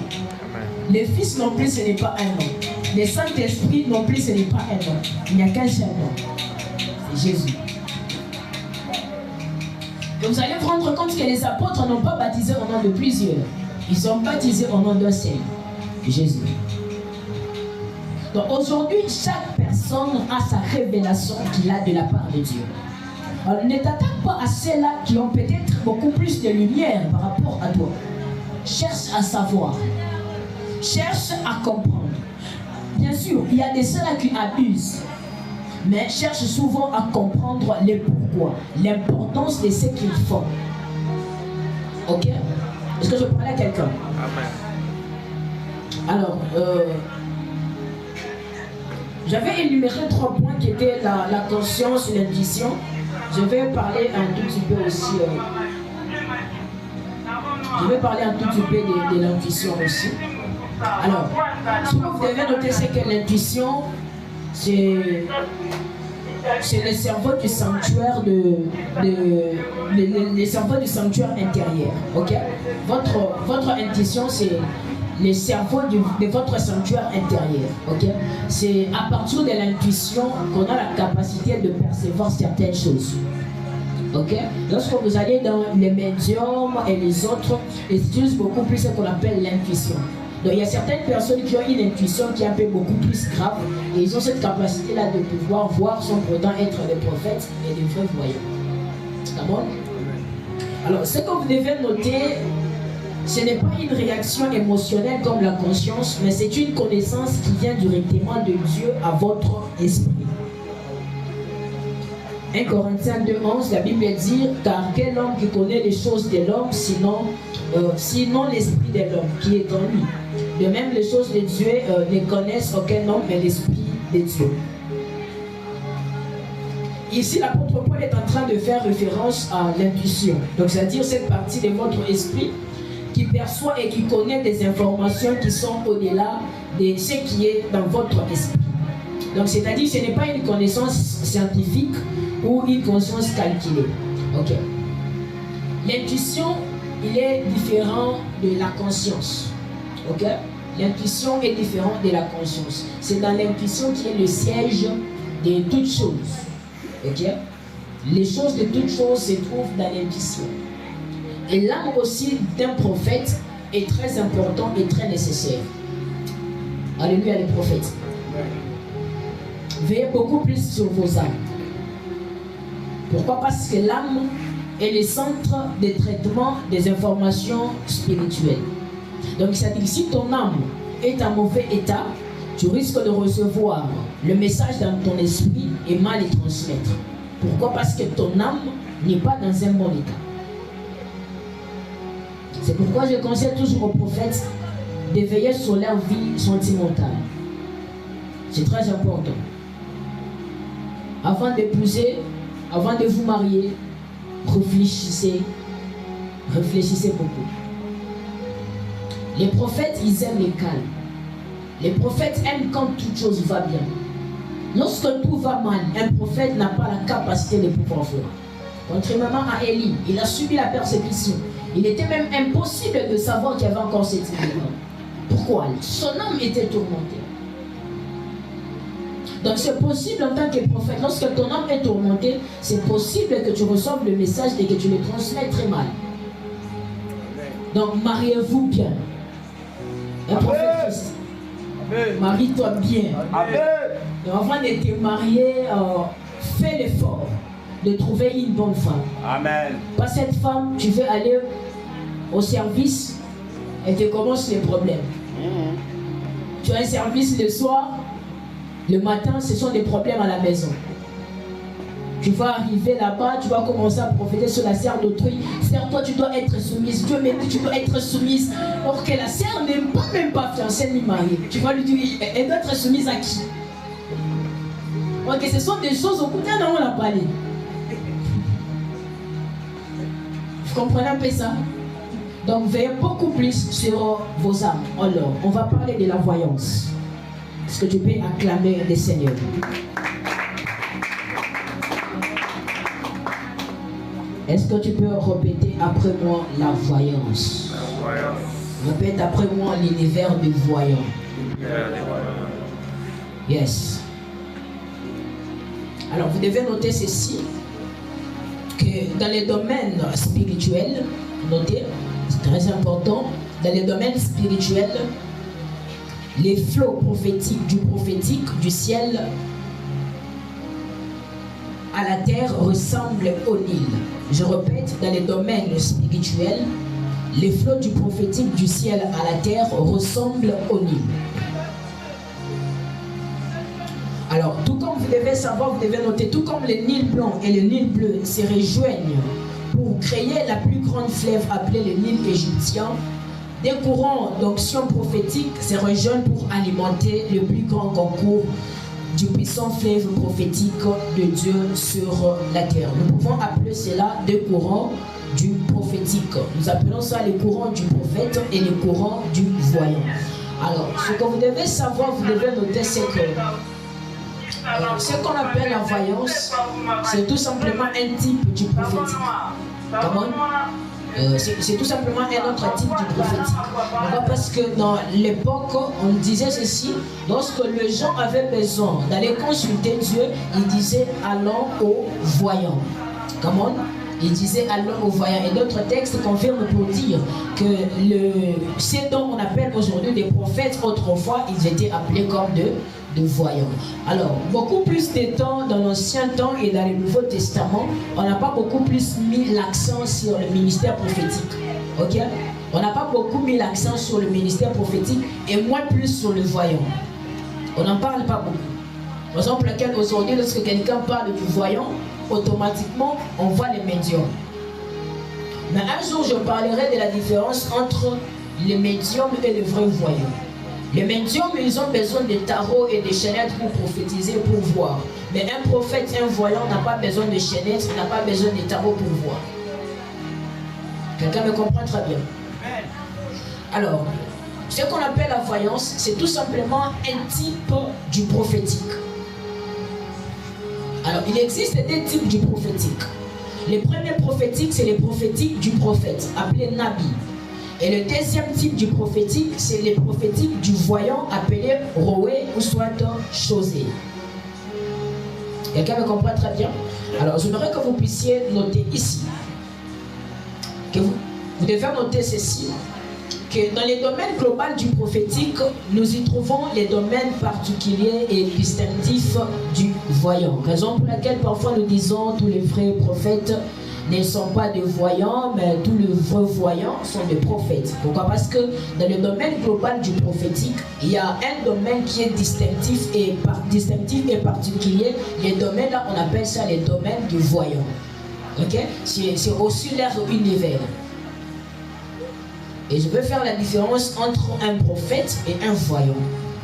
Le Fils non plus, ce n'est pas un nom. Le Saint-Esprit non plus, ce n'est pas un nom. Il n'y a qu'un seul nom. C'est Jésus. Et vous allez vous rendre compte que les apôtres n'ont pas baptisé au nom de plusieurs. Ils ont baptisé au nom d'un seul, Jésus. Donc aujourd'hui, chaque personne a sa révélation qu'il a de la part de Dieu. Alors ne t'attaque pas à ceux-là qui ont peut-être beaucoup plus de lumière par rapport à toi. Cherche à savoir. Cherche à comprendre. Bien sûr, il y a des ceux-là qui abusent. Mais cherche souvent à comprendre les pourquoi, l'importance de ce qu'ils font. Ok? Est-ce que je parle à quelqu'un? Amen. Alors, j'avais énuméré 3 points qui étaient la conscience et l'intuition. Je vais parler un tout petit peu aussi. Je vais parler un tout petit peu de l'intuition aussi. Alors, ce que vous devez noter, c'est que l'intuition, c'est le cerveau du sanctuaire le cerveau du sanctuaire intérieur. Ok? Votre intuition, c'est le cerveau de votre sanctuaire intérieur. Ok? C'est à partir de l'intuition qu'on a la capacité de percevoir certaines choses. Ok? Lorsque vous allez dans les médiums et les autres, ils utilisent beaucoup plus ce qu'on appelle l'intuition. Donc il y a certaines personnes qui ont une intuition qui est un peu beaucoup plus grave et ils ont cette capacité-là de pouvoir voir sans pourtant être des prophètes et des vrais voyants. D'accord? Alors ce que vous devez noter, ce n'est pas une réaction émotionnelle comme la conscience, mais c'est une connaissance qui vient directement de Dieu à votre esprit. 1 Corinthiens 2,11, la Bible dit « Car quel homme qui connaît les choses de l'homme, sinon l'esprit de l'homme qui est en lui. De même, les choses de Dieu ne connaissent aucun homme, mais l'esprit de Dieu. » Ici, l'apôtre Paul est en train de faire référence à l'intuition. Donc, c'est-à-dire cette partie de votre esprit qui perçoit et qui connaît des informations qui sont au-delà de ce qui est dans votre esprit. Donc, c'est-à-dire que ce n'est pas une connaissance scientifique ou une conscience calculée. Ok. L'intuition, il est différent de la conscience. Ok. L'intuition est différente de la conscience. C'est dans l'intuition qui est le siège de toutes choses. Ok. Les choses de toutes choses se trouvent dans l'intuition. Et l'âme aussi d'un prophète est très important et très nécessaire. Alléluia les prophètes. Veillez beaucoup plus sur vos âmes. Pourquoi? Parce que l'âme est le centre de traitement des informations spirituelles. Donc, c'est-à-dire que si ton âme est en mauvais état, tu risques de recevoir le message dans ton esprit et mal le transmettre. Pourquoi? Parce que ton âme n'est pas dans un bon état. C'est pourquoi je conseille toujours aux prophètes de veiller sur leur vie sentimentale. C'est très important. Avant d'épouser, avant de vous marier, réfléchissez beaucoup. Les prophètes, ils aiment le calme. Les prophètes aiment quand toute chose va bien. Lorsque tout va mal, un prophète n'a pas la capacité de pouvoir voir. Contrairement à Élie, il a subi la persécution. Il était même impossible de savoir qu'il y avait encore cette événement. Pourquoi? Son âme était tourmentée. Donc c'est possible en tant que prophète, lorsque ton âme est tourmentée, c'est possible que tu reçoives le message et que tu le transmets très mal. Donc mariez-vous bien. Un prophète Christ. Marie-toi bien. Donc avant de te marier, fais l'effort de trouver une bonne femme. Amen. Pas cette femme, tu veux aller au service et tu commences les problèmes. Tu as un service le soir, le matin, ce sont des problèmes à la maison. Tu vas arriver là-bas, tu vas commencer à profiter sur la serre d'autrui. Sœur, toi, tu dois être soumise. Dieu m'a dit, tu dois être soumise. Or que la sœur n'est même pas fiancée ni mariée. Tu vas lui dire, elle doit être soumise à qui? Ok, ce sont des choses au côté dont on l'a parlé. Vous comprenez un peu ça? Donc, veillez beaucoup plus sur vos âmes. Alors, on va parler de la voyance. Est-ce que tu peux acclamer le Seigneur? Est-ce que tu peux répéter après moi la voyance? La voyance. Répète après moi l'univers du voyant. Yes. Alors, vous devez noter ceci, que dans les domaines spirituels, notez, c'est très important, dans les domaines spirituels, les flots prophétiques, du ciel à la terre ressemblent au Nil. Je répète, dans les domaines spirituels, les flots du prophétique du ciel à la terre ressemblent au Nil. Alors, tout comme vous devez savoir, vous devez noter, tout comme le Nil blanc et le Nil bleu se rejoignent pour créer la plus grande fleuve appelée le Nil égyptien, des courants d'onction prophétique se rejoignent pour alimenter le plus grand concours du puissant fleuve prophétique de Dieu sur la terre. Nous pouvons appeler cela des courants du prophétique. Nous appelons ça les courants du prophète et les courants du voyant. Alors, ce que vous devez savoir, vous devez noter, c'est que ce qu'on appelle la voyance, c'est tout simplement un type du prophétique. Comment? C'est tout simplement un autre type du prophétique. Pourquoi? Parce que dans l'époque, on disait ceci, lorsque les gens avaient besoin d'aller consulter Dieu, ils disaient allons au voyant. Comment? Il disait allons au voyant. Et d'autres textes confirment pour dire que ce dont on appelle aujourd'hui des prophètes, autrefois, ils étaient appelés comme de voyants. Alors, beaucoup plus de temps dans l'Ancien Temps et dans le Nouveau Testament, on n'a pas beaucoup plus mis l'accent sur le ministère prophétique. Ok? On n'a pas beaucoup mis l'accent sur le ministère prophétique et moins plus sur le voyant. On n'en parle pas beaucoup. Raison pour laquelle aujourd'hui, lorsque quelqu'un parle du voyant, automatiquement, on voit les médiums. Mais un jour, je parlerai de la différence entre les médiums et les vrais voyants. Les médiums, ils ont besoin de tarots et de chaînettes pour prophétiser, pour voir. Mais un prophète, un voyant n'a pas besoin de chaînettes, n'a pas besoin de tarots pour voir. Quelqu'un me comprend très bien. Alors, ce qu'on appelle la voyance, c'est tout simplement un type du prophétique. Alors, il existe des types du prophétique. Les premiers prophétiques, c'est les prophétiques du prophète, appelé Nabi. Et le deuxième type du prophétique, c'est les prophétiques du voyant, appelé Roé ou soit Chosé. Quelqu'un me comprend très bien? Alors, j'aimerais que vous puissiez noter ici, que vous devez noter ceci, que dans les domaines globaux du prophétique, nous y trouvons les domaines particuliers et distinctifs du voyant. Raison pour laquelle parfois nous disons tous les vrais prophètes ne sont pas des voyants, mais tous les vrais voyants sont des prophètes. Pourquoi? Parce que dans le domaine global du prophétique, il y a un domaine qui est distinctif et particulier. Les domaines là, on appelle ça les domaines du voyant. Ok? C'est aussi leur univers. Et je vais faire la différence entre un prophète et un voyant.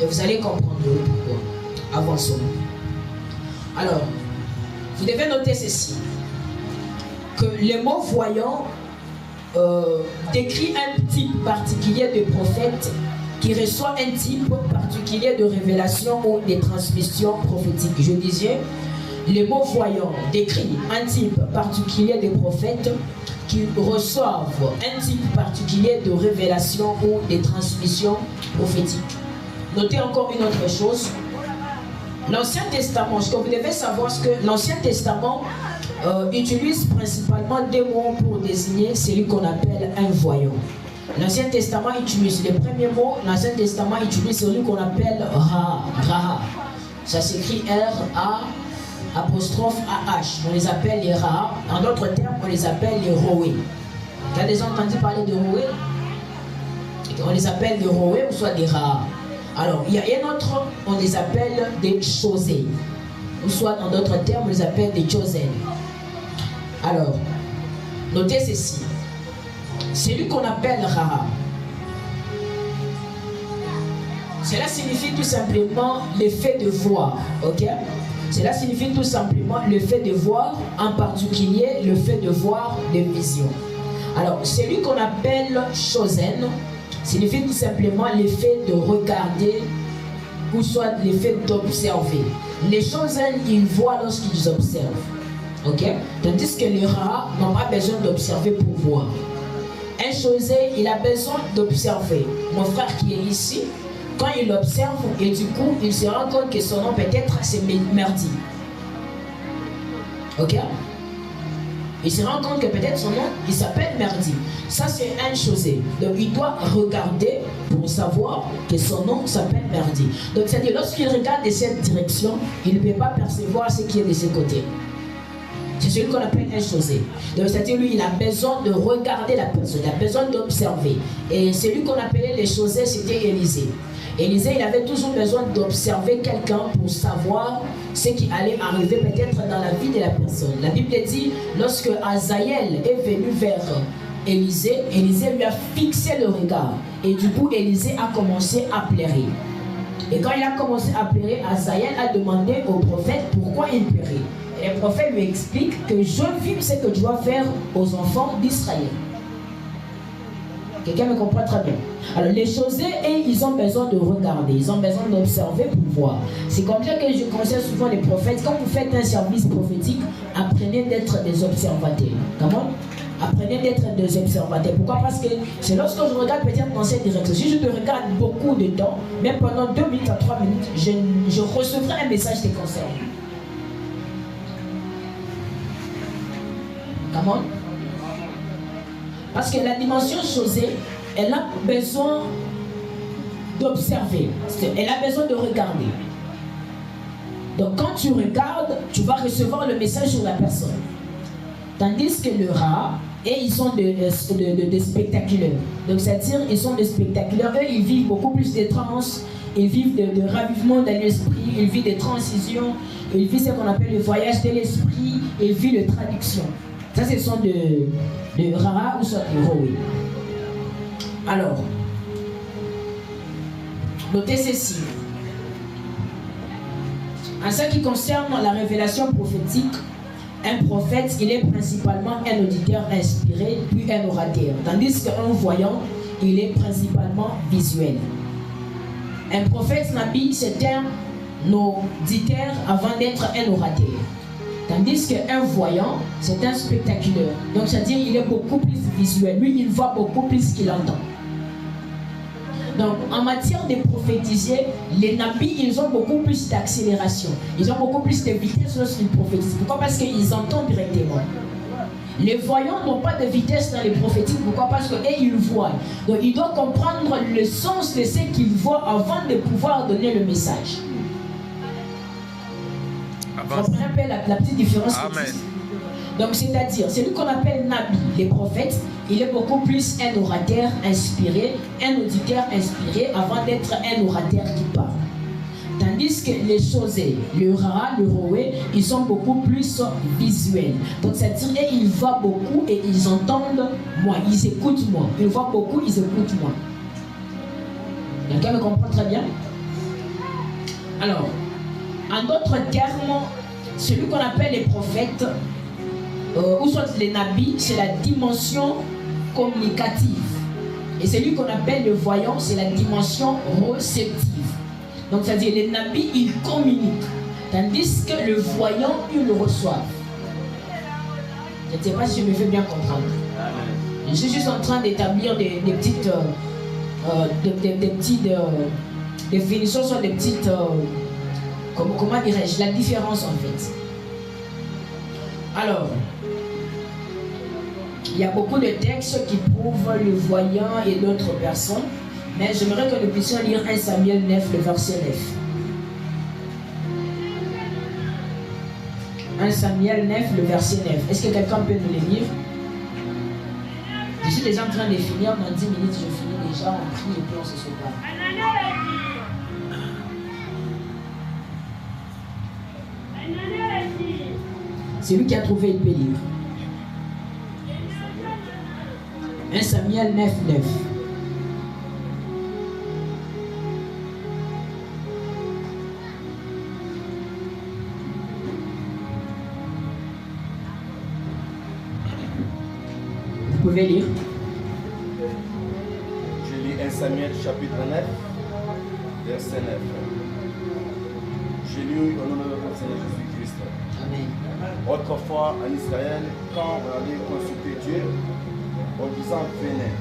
Et vous allez comprendre pourquoi. Avançons. Alors, vous devez noter ceci. Que le mot voyant décrit un type particulier de prophète qui reçoit un type particulier de révélation ou de transmission prophétique. Je disais, le mot voyant décrit un type particulier de prophète qui reçoivent un type particulier de révélation ou de transmission prophétique. Notez encore une autre chose. L'Ancien Testament, ce que vous devez savoir, c'est que l'Ancien Testament utilise principalement deux mots pour désigner celui qu'on appelle un voyant. L'Ancien Testament utilise les premiers mots, l'Ancien Testament utilise celui qu'on appelle Raha. Ça s'écrit R-A apostrophe A-H. On les appelle les Raha. En d'autres termes, on les appelle les Roé. Tu as déjà entendu parler de Roé? On les appelle des Roé ou soit des Raha. Alors, il y a un autre, on les appelle des Chosé. Ou soit, en d'autres termes, on les appelle des Chosen. Alors, notez ceci. Celui qu'on appelle Raha, cela signifie tout simplement le fait de voir. Ok? Cela signifie tout simplement le fait de voir, en particulier le fait de voir des visions. Alors, celui qu'on appelle Chosen signifie tout simplement le fait de regarder ou soit le fait d'observer. Les Chosen, ils voient lorsqu'ils observent. Ok? Tandis que les Raha n'ont pas besoin d'observer pour voir. Un Chosé, il a besoin d'observer. Mon frère qui est ici, quand il observe, et du coup, il se rend compte que son nom peut-être c'est Merdi. Ok? Il se rend compte que peut-être son nom, il s'appelle Merdi. Ça, c'est un Chosé. Donc, il doit regarder pour savoir que son nom s'appelle Merdi. Donc, c'est-à-dire, lorsqu'il regarde de cette direction, il ne peut pas percevoir ce qui est de ses côtés. C'est celui qu'on appelle un chosé. Donc c'est-à-dire lui, il a besoin de regarder la personne, il a besoin d'observer. Et celui qu'on appelait les chosés, c'était Élisée. Élisée, il avait toujours besoin d'observer quelqu'un pour savoir ce qui allait arriver peut-être dans la vie de la personne. La Bible dit, lorsque Azaël est venu vers Élisée, Élisée lui a fixé le regard. Et du coup, Élisée a commencé à pleurer. Et quand il a commencé à pleurer, Azaël a demandé au prophète pourquoi il pleurait. Et le prophète lui explique que je vis ce que tu dois faire aux enfants d'Israël. Quelqu'un me comprend très bien. Alors les chosés, ils ont besoin de regarder, ils ont besoin d'observer pour voir. C'est comme ça que je conseille souvent les prophètes. Quand vous faites un service prophétique, apprenez d'être des observateurs. Comment? Apprenez d'être des observateurs. Pourquoi? Parce que c'est lorsque je regarde peut-être dans cette direction. Si je te regarde beaucoup de temps, même pendant 2 minutes à 3 minutes, je recevrai un message te concernant. Comment? Parce que la dimension chosée, elle a besoin d'observer. Elle a besoin de regarder. Donc quand tu regardes, tu vas recevoir le message sur la personne. Tandis que le rat, et ils sont des spectaculaires. Donc c'est-à-dire, ils sont des spectaculaires. Eux, ils vivent beaucoup plus de trans, ils vivent de ravivement dans l'esprit, ils vivent des transitions, ils vivent ce qu'on appelle le voyage de l'esprit, ils vivent de traduction. Ça, ce sont de raras ou soit de roé. Alors, notez ceci. En ce qui concerne la révélation prophétique, un prophète, il est principalement un auditeur inspiré, puis un orateur. Tandis qu'un voyant, il est principalement visuel. Un prophète nabi, c'est un auditeur avant d'être un orateur. Tandis qu'un voyant, c'est un spectaculaire. Donc, c'est-à-dire qu'il est beaucoup plus visuel. Lui, il voit beaucoup plus qu'il entend. Donc, en matière de prophétiser, les nabis, ils ont beaucoup plus d'accélération. Ils ont beaucoup plus de vitesse lorsqu'ils prophétisent. Pourquoi? Parce qu'ils entendent directement. Les voyants n'ont pas de vitesse dans les prophétiques. Pourquoi? Parce qu'eux, ils voient. Donc, ils doivent comprendre le sens de ce qu'ils voient avant de pouvoir donner le message. Vous comprenez un peu la petite différence? Amen. Donc, c'est-à-dire, celui qu'on appelle Nabi, les prophètes, il est beaucoup plus un orateur inspiré, un auditeur inspiré avant d'être un orateur qui parle. Tandis que les chosés, le rara, le roé, ils sont beaucoup plus visuels. Donc, c'est-à-dire, ils voient beaucoup et ils entendent moins, ils écoutent moins. Ils voient beaucoup, ils écoutent moins. Quelqu'un me comprend très bien? Alors, en d'autres termes, celui qu'on appelle les prophètes, ou soit les nabis, c'est la dimension communicative. Et celui qu'on appelle le voyant, c'est la dimension réceptive. Donc, c'est-à-dire les nabis, ils communiquent. Tandis que le voyant, il le reçoit. Je ne sais pas si je me fais bien comprendre. Je suis juste en train d'établir des petites définitions, soit des petites... comment dirais-je, la différence en fait. Alors, il y a beaucoup de textes qui prouvent le voyant et d'autres personnes, mais j'aimerais que nous puissions lire 1 Samuel 9, le verset 9. 1 Samuel 9, le verset 9. Est-ce que quelqu'un peut nous les lire? Je suis déjà en train de finir, dans 10 minutes je finis déjà, on prie et puis on se sépare. C'est lui qui a trouvé, il peut lire. 1 Samuel 9, 9. Vous pouvez lire. Je lis 1 Samuel chapitre 9, verset 9. Je lis au nom de notre Seigneur Jésus-Christ. Amen. Autrefois en Israël, quand on allait consulter Dieu, en disant venez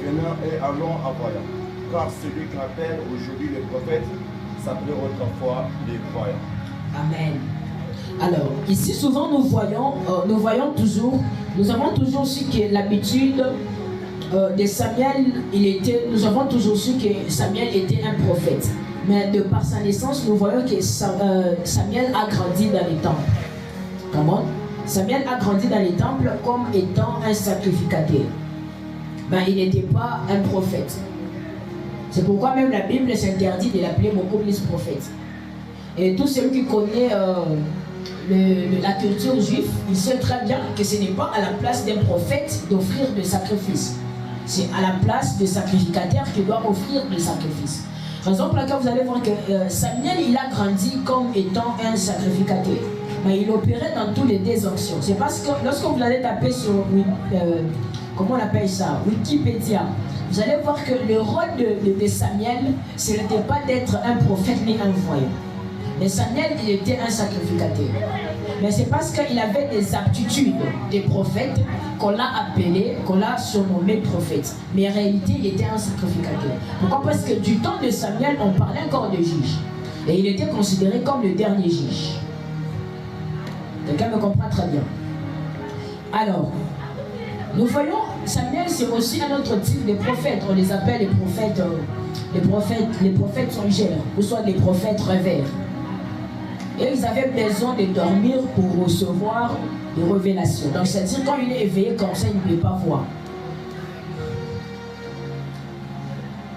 et allons à voyant. Car celui qu'on appelle aujourd'hui le prophète s'appelait autrefois les voyants. Amen. Alors, ici souvent nous voyons toujours, nous avons toujours su que l'habitude de Samuel, nous avons toujours su que Samuel était un prophète. Mais de par sa naissance, nous voyons que Samuel a grandi dans les temps. Comment? Samuel a grandi dans les temples comme étant un sacrificateur. Mais il n'était pas un prophète. C'est pourquoi même la Bible s'interdit de l'appeler beaucoup plus prophète. Et tout celui qui connaît la culture juive, il sait très bien que ce n'est pas à la place d'un prophète d'offrir des sacrifices. C'est à la place du sacrificateur qui doit offrir des sacrifices. Raison pour laquelle vous allez voir que Samuel, il a grandi comme étant un sacrificateur. Mais il opérait dans tous les deux options. C'est parce que lorsque vous allez taper sur, comment on appelle ça, Wikipédia, vous allez voir que le rôle de Samuel, ce n'était pas d'être un prophète ni un voyant. Mais Samuel, il était un sacrificateur. Mais c'est parce qu'il avait des aptitudes des prophètes qu'on l'a appelé, qu'on l'a surnommé prophète. Mais en réalité, il était un sacrificateur. Pourquoi? Parce que du temps de Samuel, on parlait encore de juge. Et il était considéré comme le dernier juge. Quelqu'un me comprend très bien. Alors, nous voyons, Samuel, c'est aussi un autre type de prophète. On les appelle les prophètes songeurs, ou soit les prophètes rêveurs. Et ils avaient besoin de dormir pour recevoir des révélations. Donc, c'est-à-dire quand il est éveillé comme ça, il ne peut pas voir.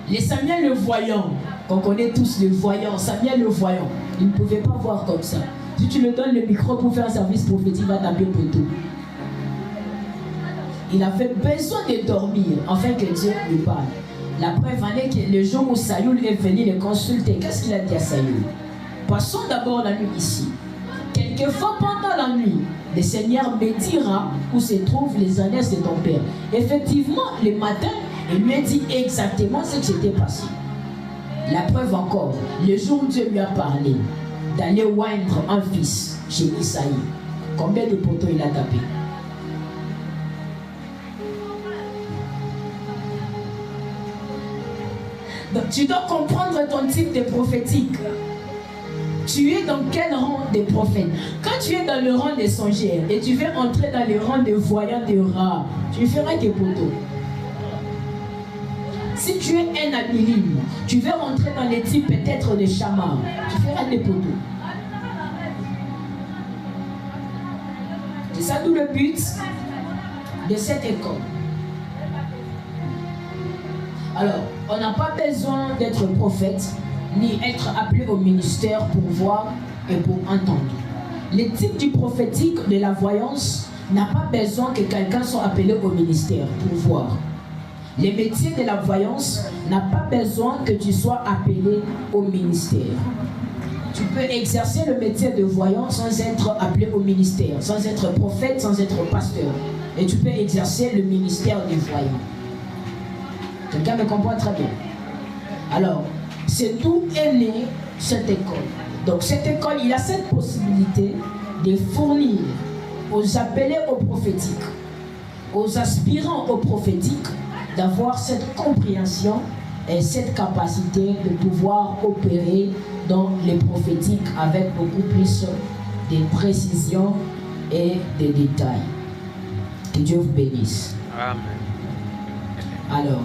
Les Samuel le voyant, qu'on connaît tous le voyant, Samuel le voyant, il ne pouvait pas voir comme ça. Si tu lui donnes le micro pour faire un service prophétique, il va taper pour tout. Il avait besoin de dormir afin que Dieu lui parle. La preuve en est que le jour où Saül est venu le consulter, qu'est-ce qu'il a dit à Saül? Passons d'abord la nuit ici. Quelquefois pendant la nuit, le Seigneur me dira où se trouvent les ânesse de ton père. Effectivement, le matin, il lui a dit exactement ce qui s'était passé. La preuve encore, le jour où Dieu lui a parlé d'aller oindre un fils chez Isaïe. Combien de poteaux il a tapé? Donc tu dois comprendre ton type de prophétique. Tu es dans quel rang des prophètes? Quand tu es dans le rang des songeurs et tu veux entrer dans le rang des voyants de rares, tu feras des poteaux. Si tu es un abilime, tu veux rentrer dans les types peut-être de chamans, tu feras des poteaux. C'est ça tout le but de cette école. Alors, on n'a pas besoin d'être prophète, ni être appelé au ministère pour voir et pour entendre. Le type du prophétique de la voyance n'a pas besoin que quelqu'un soit appelé au ministère pour voir. Le métier de la voyance n'a pas besoin que tu sois appelé au ministère. Tu peux exercer le métier de voyant sans être appelé au ministère, sans être prophète, sans être pasteur. Et tu peux exercer le ministère du voyant. Quelqu'un me comprend très bien. Alors, c'est d'où est née cette école. Donc cette école, il a cette possibilité de fournir aux appelés au prophétique, aux aspirants au prophétique, d'avoir cette compréhension et cette capacité de pouvoir opérer dans les prophétiques avec beaucoup plus de précision et de détails. Que Dieu vous bénisse. Amen. Alors,